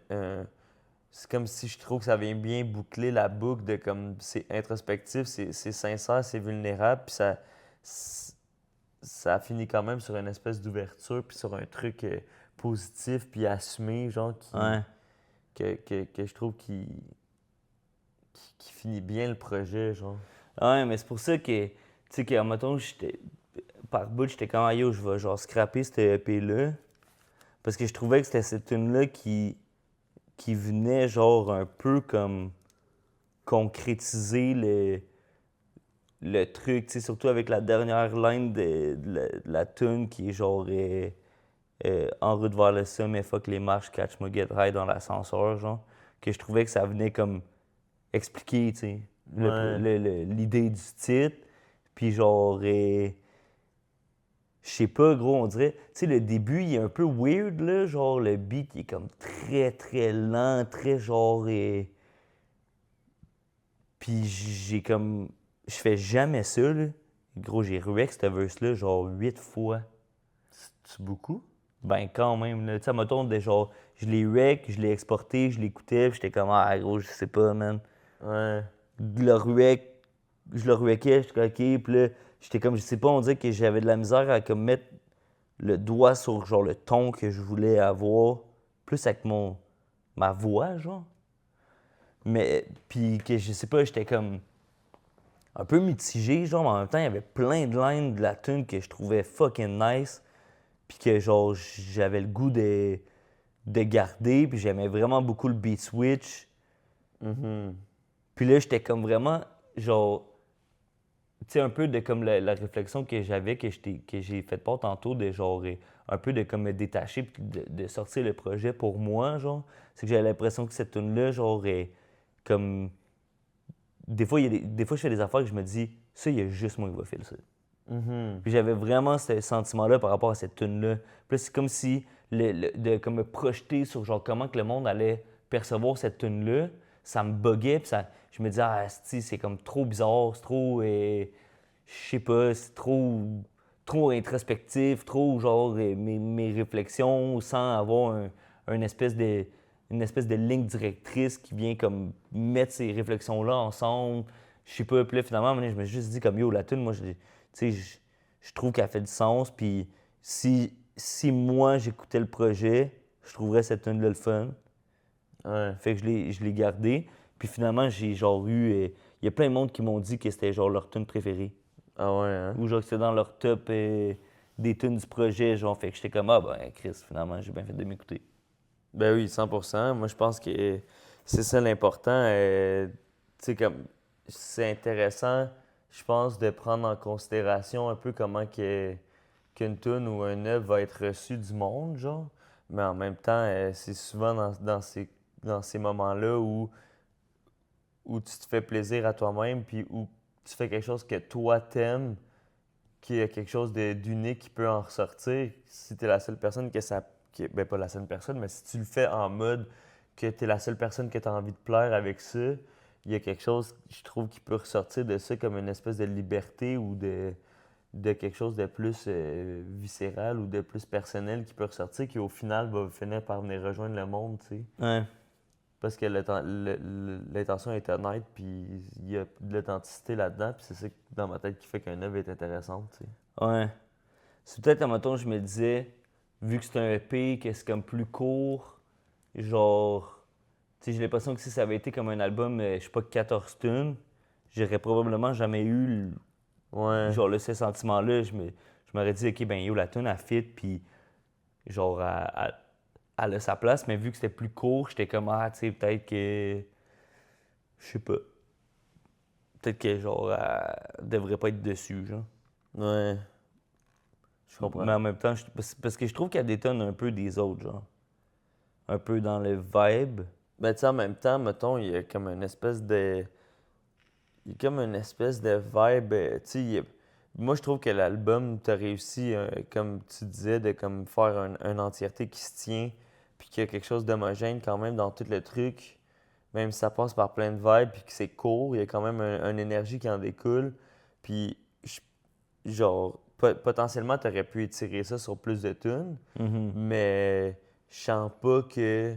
c'est comme si je trouve que ça vient bien boucler la boucle de comme c'est introspectif, c'est sincère, c'est vulnérable, puis ça finit quand même sur une espèce d'ouverture, puis sur un truc positif, puis assumé, genre, que je trouve qui finit bien le projet, genre. Ouais, mais c'est pour ça que, tu sais, que, mettons, par bout, j'étais comme, ah, yo, je vais genre scraper cette EP-là. Parce que je trouvais que c'était cette tune-là qui venait, genre, un peu comme concrétiser le truc, tu sais, surtout avec la dernière ligne de la tune qui est genre en route vers le sommet, fuck les marches, catch me get high dans l'ascenseur, genre. Que je trouvais que ça venait comme expliquer, tu sais, l'idée du titre. Puis genre, je sais pas, gros, on dirait, tu sais, le début, il est un peu weird, là, genre, le beat, il est comme très, très lent, très genre, Puis j'ai comme, je fais jamais ça, là. Gros, j'ai rec cette verse-là, genre, 8 fois. C'est beaucoup? Ben, quand même, là. Tu sais, mettons, genre, je l'ai rec, je l'ai exporté, je l'écoutais, puis j'étais comme, ah, gros, je sais pas, man. Ouais. Je le ruekais, j'étais OK, puis là, j'étais comme, je sais pas, on dirait que j'avais de la misère à comme mettre le doigt sur, genre, le ton que je voulais avoir, plus avec ma voix, genre. Mais, puis que, je sais pas, j'étais comme un peu mitigé, genre, mais en même temps, il y avait plein de lines de la tune que je trouvais fucking nice, puis que, genre, j'avais le goût de garder, puis j'aimais vraiment beaucoup le beat switch. Puis là, j'étais comme vraiment, genre, tu sais, un peu de comme la réflexion que j'avais, que j'ai fait part tantôt, de genre, un peu de comme me détacher, puis de sortir le projet pour moi, genre. C'est que j'avais l'impression que cette tune-là, genre, comme. Des fois, des fois, je fais des affaires que je me dis, ça, il y a juste moi qui va faire ça. Puis j'avais vraiment ce sentiment-là par rapport à cette tune-là. Puis là, c'est comme si, de comme me projeter sur, genre, comment que le monde allait percevoir cette tune-là, ça me buguait, puis je me disais, ah, c'est comme trop bizarre, c'est trop, je sais pas, c'est trop introspectif, trop, genre, mes réflexions sans avoir une espèce de ligne directrice qui vient comme mettre ces réflexions-là ensemble. Je sais pas, puis là, finalement, je me suis juste dit comme, yo, la tune, moi, je trouve qu'elle fait du sens, puis si moi, j'écoutais le projet, je trouverais cette tune-là le fun. Ouais. Fait que je l'ai gardé. Puis finalement, j'ai genre eu... Il y a plein de monde qui m'ont dit que c'était genre leur tune préférée. Ah ouais, hein? Ou genre que c'était dans leur top des tunes du projet, genre. Fait que j'étais comme, ah ben Chris, finalement, j'ai bien fait de m'écouter. Ben oui, 100%. Moi, je pense que c'est ça l'important. Tu sais, comme... C'est intéressant, je pense, de prendre en considération un peu comment qu'une tune ou un œuvre va être reçue du monde, genre. Mais en même temps, c'est souvent dans ces moments-là où tu te fais plaisir à toi-même, puis où tu fais quelque chose que toi t'aimes, qu'il y a quelque chose d'unique qui peut en ressortir. Si tu es la seule personne ben pas la seule personne, mais si tu le fais en mode que tu es la seule personne que tu as envie de plaire avec ça, il y a quelque chose, je trouve, qui peut ressortir de ça comme une espèce de liberté ou de quelque chose de plus viscéral ou de plus personnel qui peut ressortir, qui au final va finir par venir rejoindre le monde, tu sais. Ouais. Parce que l'intention est honnête, puis il y a de l'authenticité là-dedans, puis c'est ça dans ma tête qui fait qu'un œuvre est intéressante, tu sais. Ouais. C'est peut-être, mettons, je me disais, vu que c'est un EP, que c'est comme plus court, genre... Tu sais, j'ai l'impression que si ça avait été comme un album, je sais pas, 14 tunes, j'aurais probablement jamais eu genre là, ce sentiment-là. Je m'aurais dit, OK, ben yo, la tune, elle fit, puis genre, elle a sa place, mais vu que c'était plus court, j'étais comme, ah, tu sais, peut-être que... Je sais pas. Peut-être que, genre, elle devrait pas être dessus, genre. Ouais. Je comprends. Mais en même temps, parce que je trouve qu'elle détonne un peu des autres, genre. Un peu dans le vibe. Ben, tu sais, en même temps, mettons, il y a comme une espèce de... Il y a comme une espèce de vibe, tu sais, moi, je trouve que l'album, t'as réussi, comme tu disais, de comme faire une entièreté qui se tient puis qu'il y a quelque chose d'homogène quand même dans tout le truc, même si ça passe par plein de vibes, puis que c'est court, il y a quand même une énergie qui en découle. Puis, genre, potentiellement, t'aurais pu étirer ça sur plus de tunes, mais je sens pas que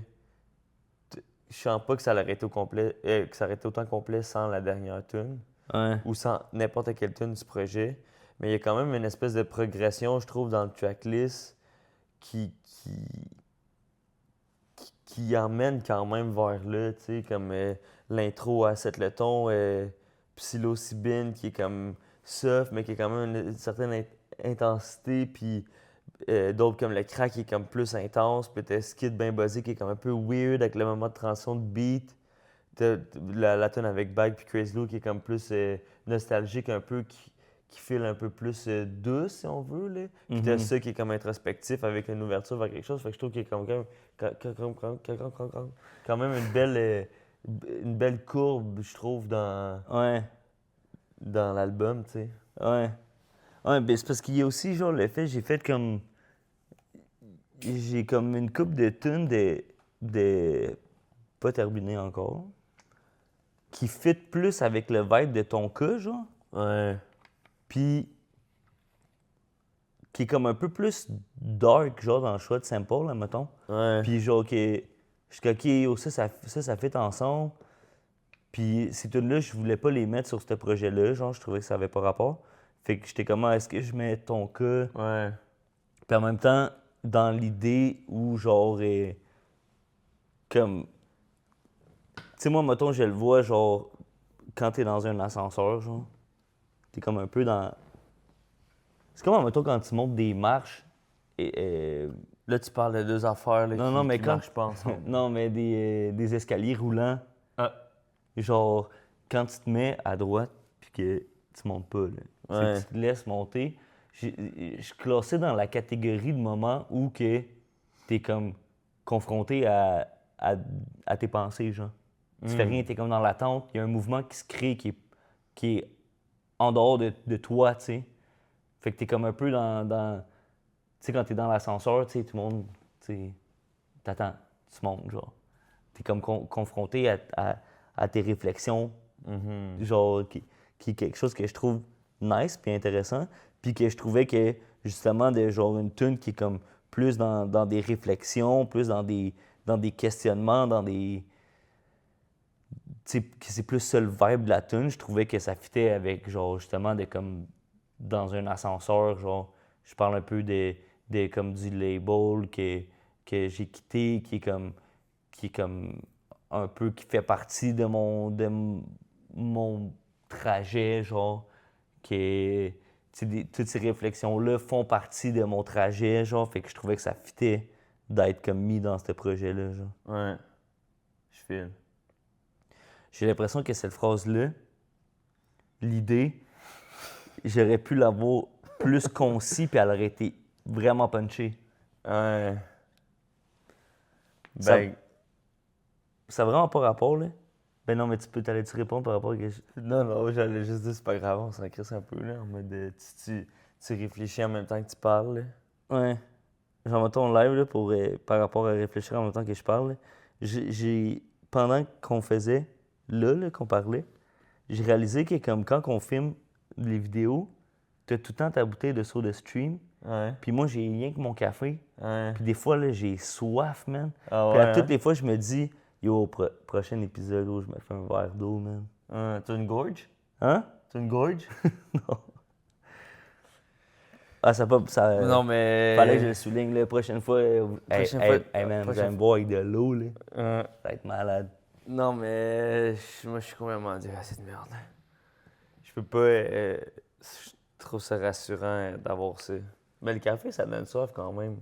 ça aurait été au complet, que ça aurait été autant complet sans la dernière tune, ou sans n'importe quelle tune du projet. Mais il y a quand même une espèce de progression, je trouve, dans le tracklist qui emmène quand même vers là, tu sais, comme l'intro à Set le ton, psilocybine qui est comme soft, mais qui a quand même une certaine intensité, puis d'autres comme le crack qui est comme plus intense, puis t'as Skid ben buzzé qui est comme un peu weird avec le moment de transition de beat. T'as la tune avec Bag puis Crazy Lou qui est comme plus nostalgique un peu, qui file un peu plus douce, si on veut, là. Puis t'as ça qui est comme introspectif avec une ouverture vers quelque chose. Fait que je trouve qu'il y a quand même une belle courbe, je trouve, dans l'album, tu sais. Ouais, ben c'est parce qu'il y a aussi, genre, le fait, j'ai comme une couple de tunes de pas terminées encore, qui fit plus avec le vibe de ton cas, genre. Ouais. Puis qui est comme un peu plus dark, genre, dans le choix de sample, là, mettons. Ouais. Puis genre, je suis OK, ça fit ensemble. Puis ces tunes-là, je voulais pas les mettre sur ce projet-là, genre, je trouvais que ça avait pas rapport. Fait que j'étais comme, est-ce que je mets ton cas? Ouais. Puis en même temps, dans l'idée où, genre, comme... Tu sais, moi, mettons, je le vois, genre, quand t'es dans un ascenseur, genre, t'es comme un peu dans... C'est comme, mettons, quand tu montes des marches et... Là, tu parles de deux affaires là, qui marchent pas ensemble. Non, mais des escaliers roulants. Ah. Genre, quand tu te mets à droite puis que tu montes pas, là, Ouais. tu te laisses monter, je classais dans la catégorie de moments où que t'es comme confronté à tes pensées, genre. Tu fais rien, t'es comme dans l'attente, il y a un mouvement qui se crée qui est en dehors de toi, tu sais. Fait que t'es comme un peu dans tu sais, quand t'es dans l'ascenseur, tu sais, tout le monde, tu sais, t'attends, tu montes, genre. T'es comme confronté à tes réflexions, genre, qui est quelque chose que je trouve nice puis intéressant, puis que je trouvais que, justement, genre, une tune qui est comme plus dans des réflexions, plus dans des questionnements, dans des... Tu sais, que c'est plus ça le vibe de la tune, je trouvais que ça fitait avec, genre, justement, comme dans un ascenseur, genre, je parle un peu comme du label que j'ai quitté, qui est comme un peu, qui fait partie de mon trajet, genre, toutes ces réflexions-là font partie de mon trajet, genre, fait que je trouvais que ça fitait d'être comme mis dans ce projet-là, genre. Ouais. Je file. J'ai l'impression que cette phrase-là, l'idée, j'aurais pu l'avoir plus concis puis elle aurait été vraiment punchée. Ouais. Ben... Ça a vraiment pas rapport, là? Ben non, mais t'allais-tu répondre par rapport à quelque chose? Non, j'allais juste dire c'est pas grave, on s'en crisse un peu, là, en mode tu réfléchis en même temps que tu parles, là. Ouais. Genre, mettons live, là, par rapport à réfléchir en même temps que je parle, là, pendant qu'on faisait, là, qu'on parlait, j'ai réalisé que comme quand on filme les vidéos, t'as tout le temps ta bouteille de soda stream. Ouais. Puis moi, j'ai rien que mon café. Ouais. Puis des fois, là, j'ai soif, man. Ah ouais, puis à toutes les fois, je me dis, yo, prochain épisode où je me fais un verre d'eau, man. T'as une gorge? Hein? T'as une gorge? Non. Ah, ça non, mais... Fallait que je le souligne, la prochaine fois. Hey, man, vous allez me boire avec de l'eau, là. Ça va être malade. Non, mais moi, je suis complètement dit, c'est de merde. Je peux pas... je trouve ça rassurant d'avoir ça. Mais le café, ça donne soif quand même.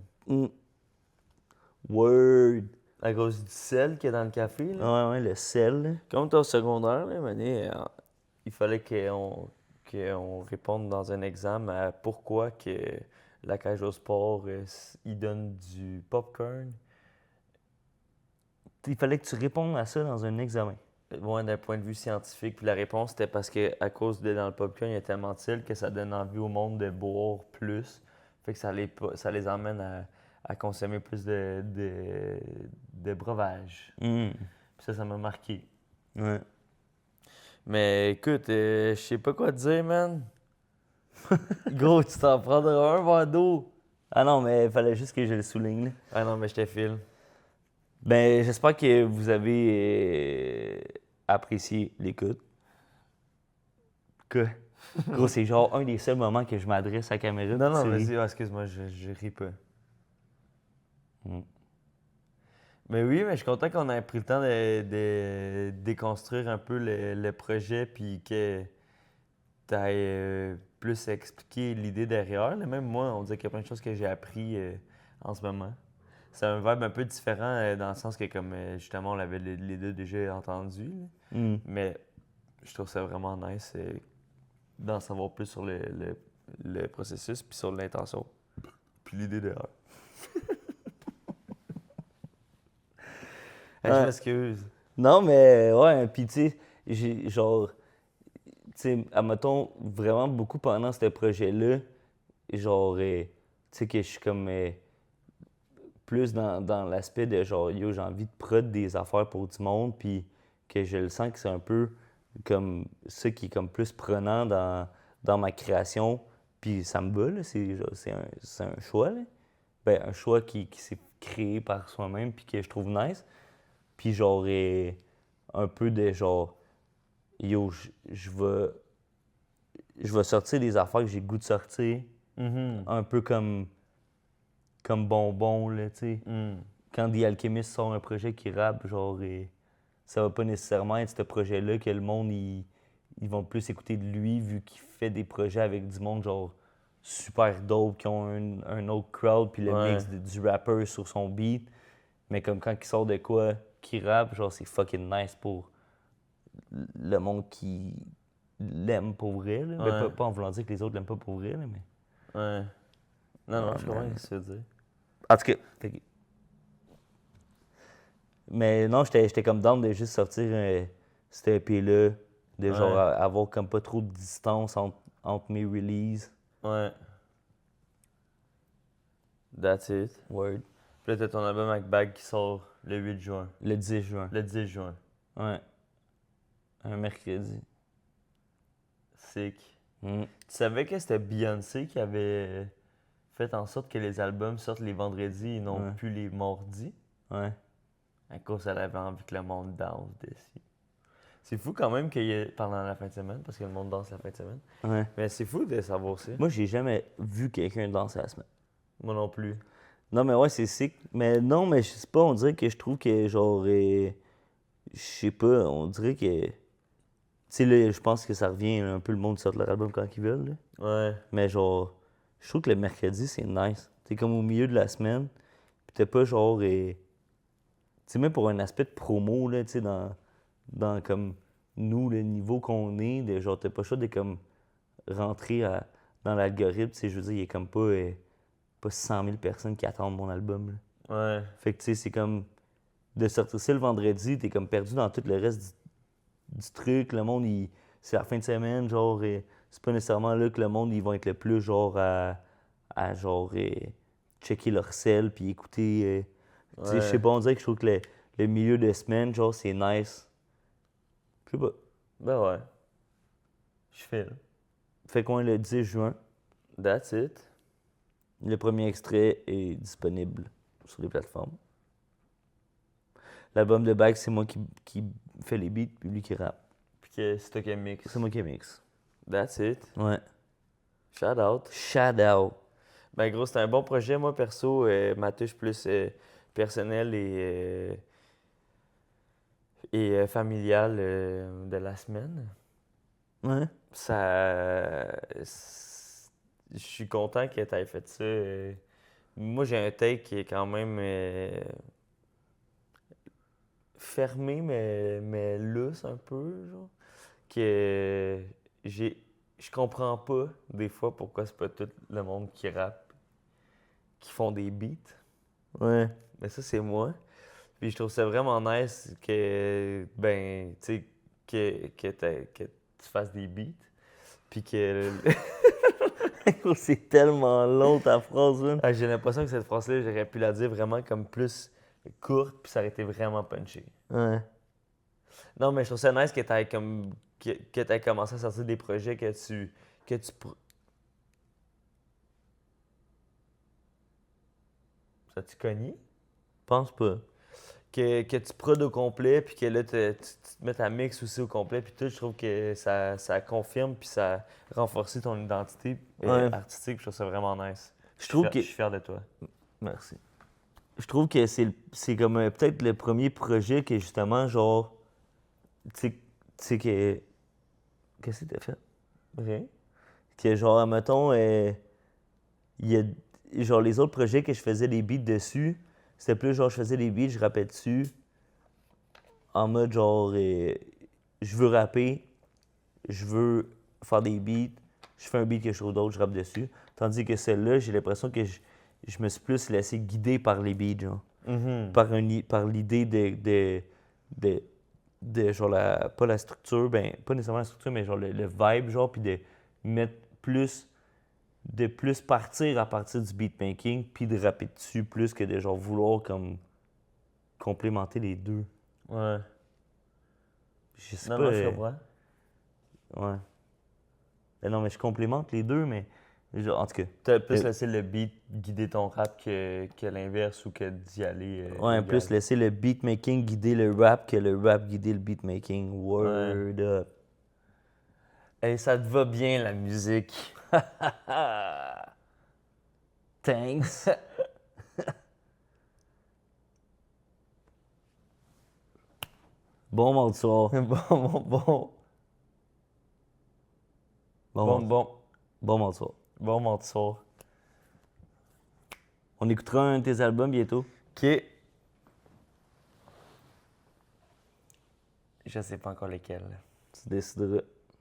Word! À cause du sel qu'il y a dans le café, là. Ouais, le sel, là. Comme au secondaire, là, Mané, il fallait qu'on réponde dans un examen à pourquoi que la cage au sport, il donne du popcorn. Il fallait que tu répondes à ça dans un examen. Ouais, d'un point de vue scientifique. Puis la réponse, c'était parce qu'à cause de dans le popcorn, il y a tellement de sel que ça donne envie au monde de boire plus. Fait que ça les emmène à consommer plus de breuvage. Mm. Puis ça m'a marqué. Ouais. Mais écoute, je sais pas quoi te dire, man. Gros, tu t'en prendras un verre d'eau. Ah non, mais il fallait juste que je le souligne. Là. Ah non, mais je te file. Ben, j'espère que vous avez apprécié l'écoute. Que? Gros, c'est genre un des seuls moments que je m'adresse à la caméra. Non, non, tu ris. vas-y, excuse-moi, je ris pas. Mm. Mais oui, mais je suis content qu'on ait pris le temps de déconstruire un peu le projet, puis que tu aies plus expliqué l'idée derrière. Là. Même moi, on dirait qu'il y a plein de choses que j'ai appris en ce moment. C'est un vibe un peu différent dans le sens que, comme justement, on l'avait les deux déjà entendu. Mm. Mais je trouve ça vraiment nice d'en savoir plus sur le processus, puis sur l'intention, puis l'idée derrière. Je m'excuse. Non, mais ouais, pis tu sais, j'ai genre, tu sais, admettons, vraiment beaucoup pendant ce projet-là, genre, tu sais, que je suis comme plus dans l'aspect de genre, yo, j'ai envie de prod des affaires pour du monde, puis que je le sens que c'est un peu comme ça qui est comme plus prenant dans ma création, puis ça me va, là, c'est un choix, là. Ben, un choix qui s'est créé par soi-même, puis que je trouve nice. Puis genre, un peu de genre, yo, je vais sortir des affaires que j'ai le goût de sortir. Mm-hmm. Un peu comme Bonbon, là, tu sais. Mm. Quand The Alchemist sort un projet qui rappe, genre, ça va pas nécessairement être ce projet-là que le monde, ils vont plus écouter de lui, vu qu'il fait des projets avec du monde, genre, super dope, qui ont un autre crowd, puis le mix du rapper sur son beat. Mais comme quand il sort de quoi qui rappe, genre c'est fucking nice pour le monde qui l'aime pour vrai. Là. Ouais. Ben, pas en voulant dire que les autres l'aiment pas pour vrai, là, mais... Ouais. Non, je comprends mais- ce que tu veux dire. En tout cas, mais non, j'étais comme down de juste sortir cet EP-là, de genre avoir comme pas trop de distance entre mes releases. Ouais. That's it. Word. Puis là, t'as ton album avec Bag qui sort le 8 juin. Le 10 juin. Le 10 juin. Ouais. Un mercredi. Sick. Mm. Tu savais que c'était Beyoncé qui avait fait en sorte que les albums sortent les vendredis et non plus les mardis? Ouais. À cause elle avait envie que le monde danse dessus. C'est fou quand même qu'il y ait pendant la fin de semaine, parce que le monde danse la fin de semaine. Ouais. Mais c'est fou de savoir ça. Moi, j'ai jamais vu quelqu'un danser la semaine. Moi non plus. Non, mais ouais, c'est sick. Mais non, mais je sais pas, on dirait que je trouve que, genre, je sais pas, on dirait que... Tu sais, là, je pense que ça revient un peu le monde qui sort leur album quand ils veulent, là. Ouais. Mais genre, je trouve que le mercredi, c'est nice. T'es comme au milieu de la semaine, pis t'es pas genre... Tu sais, même pour un aspect de promo, là, tu sais, dans comme nous, le niveau qu'on est, de genre, t'as pas le choix de comme rentrer dans l'algorithme, tu sais, je veux dire, il y a comme pas 100 000 personnes qui attendent mon album, là. Ouais. Fait que, tu sais, c'est comme de sortir ça le vendredi, t'es comme perdu dans tout le reste du truc. Le monde, c'est la fin de semaine, genre, c'est pas nécessairement là que le monde, ils vont être le plus, genre, à genre, checker leur sel puis écouter. Tu sais, je sais pas, on dirait que je trouve que le milieu de semaine, genre, c'est nice. Je sais pas. Ben ouais. Je file. Fait qu'on est le 10 juin. That's it. Le premier extrait est disponible sur les plateformes. L'album de Bag, c'est moi qui fais les beats, puis lui qui rappe. Puis que c'est toi qui mix. C'est moi qui mixe. That's it. Ouais. Shout out. Shout out. Ben gros, c'est un bon projet. Moi, perso, ma touche plus personnelle et familiale de la semaine. Ouais. Je suis content que tu aies fait ça. Moi, j'ai un take qui est quand même fermé, mais lousse un peu, genre. Que je comprends pas, des fois, pourquoi c'est pas tout le monde qui rappe, qui font des beats. Ouais. Mais ça, c'est moi. Puis je trouve ça vraiment nice que, ben, tu sais, que tu fasses des beats. Puis que... C'est tellement long ta phrase, man. Ah, j'ai l'impression que cette phrase-là, j'aurais pu la dire vraiment comme plus courte, puis ça aurait été vraiment punché. Ouais. Non, mais je trouve ça nice que t'aies comme que t'aies commencé à sortir des projets que tu Ça tu cogné? Pense pas. Que tu prods au complet, puis que là, tu te mets à mix aussi au complet, puis tout, je trouve que ça confirme, puis ça renforce ton identité artistique, puis je trouve ça vraiment nice. Je suis fier de toi. Merci. Je trouve que c'est comme peut-être le premier projet que justement, genre, tu sais que... Qu'est-ce que t'as fait? Rien. Que genre, mettons, il y a... Genre, les autres projets que je faisais des beats dessus, c'était plus genre, je faisais des beats, je rappais dessus, en mode genre, je veux rapper, je veux faire des beats, je fais un beat que je trouve d'autre, je rappe dessus. Tandis que celle-là, j'ai l'impression que je me suis plus laissé guider par les beats, genre. Mm-hmm. Par l'idée de genre, pas la structure, ben, pas nécessairement la structure, mais genre le vibe, genre, puis de mettre plus partir à partir du beatmaking puis de rapper dessus plus que de genre vouloir comme complémenter les deux. Ouais. Je sais non, pas. Non, je comprends. Ouais. Ben non, mais je complémente les deux, mais genre, en tout cas. T'as plus laissé le beat guider ton rap que l'inverse ou que d'y aller. Ouais, plus laisser le beatmaking guider le rap que le rap guider le beatmaking. Word up. Hey, ça te va bien la musique. Thanks. Bon mardi soir. Bon mardi soir. Bon mardi soir. On écoutera un de tes albums bientôt. OK. Je sais pas encore lesquels. Tu décideras.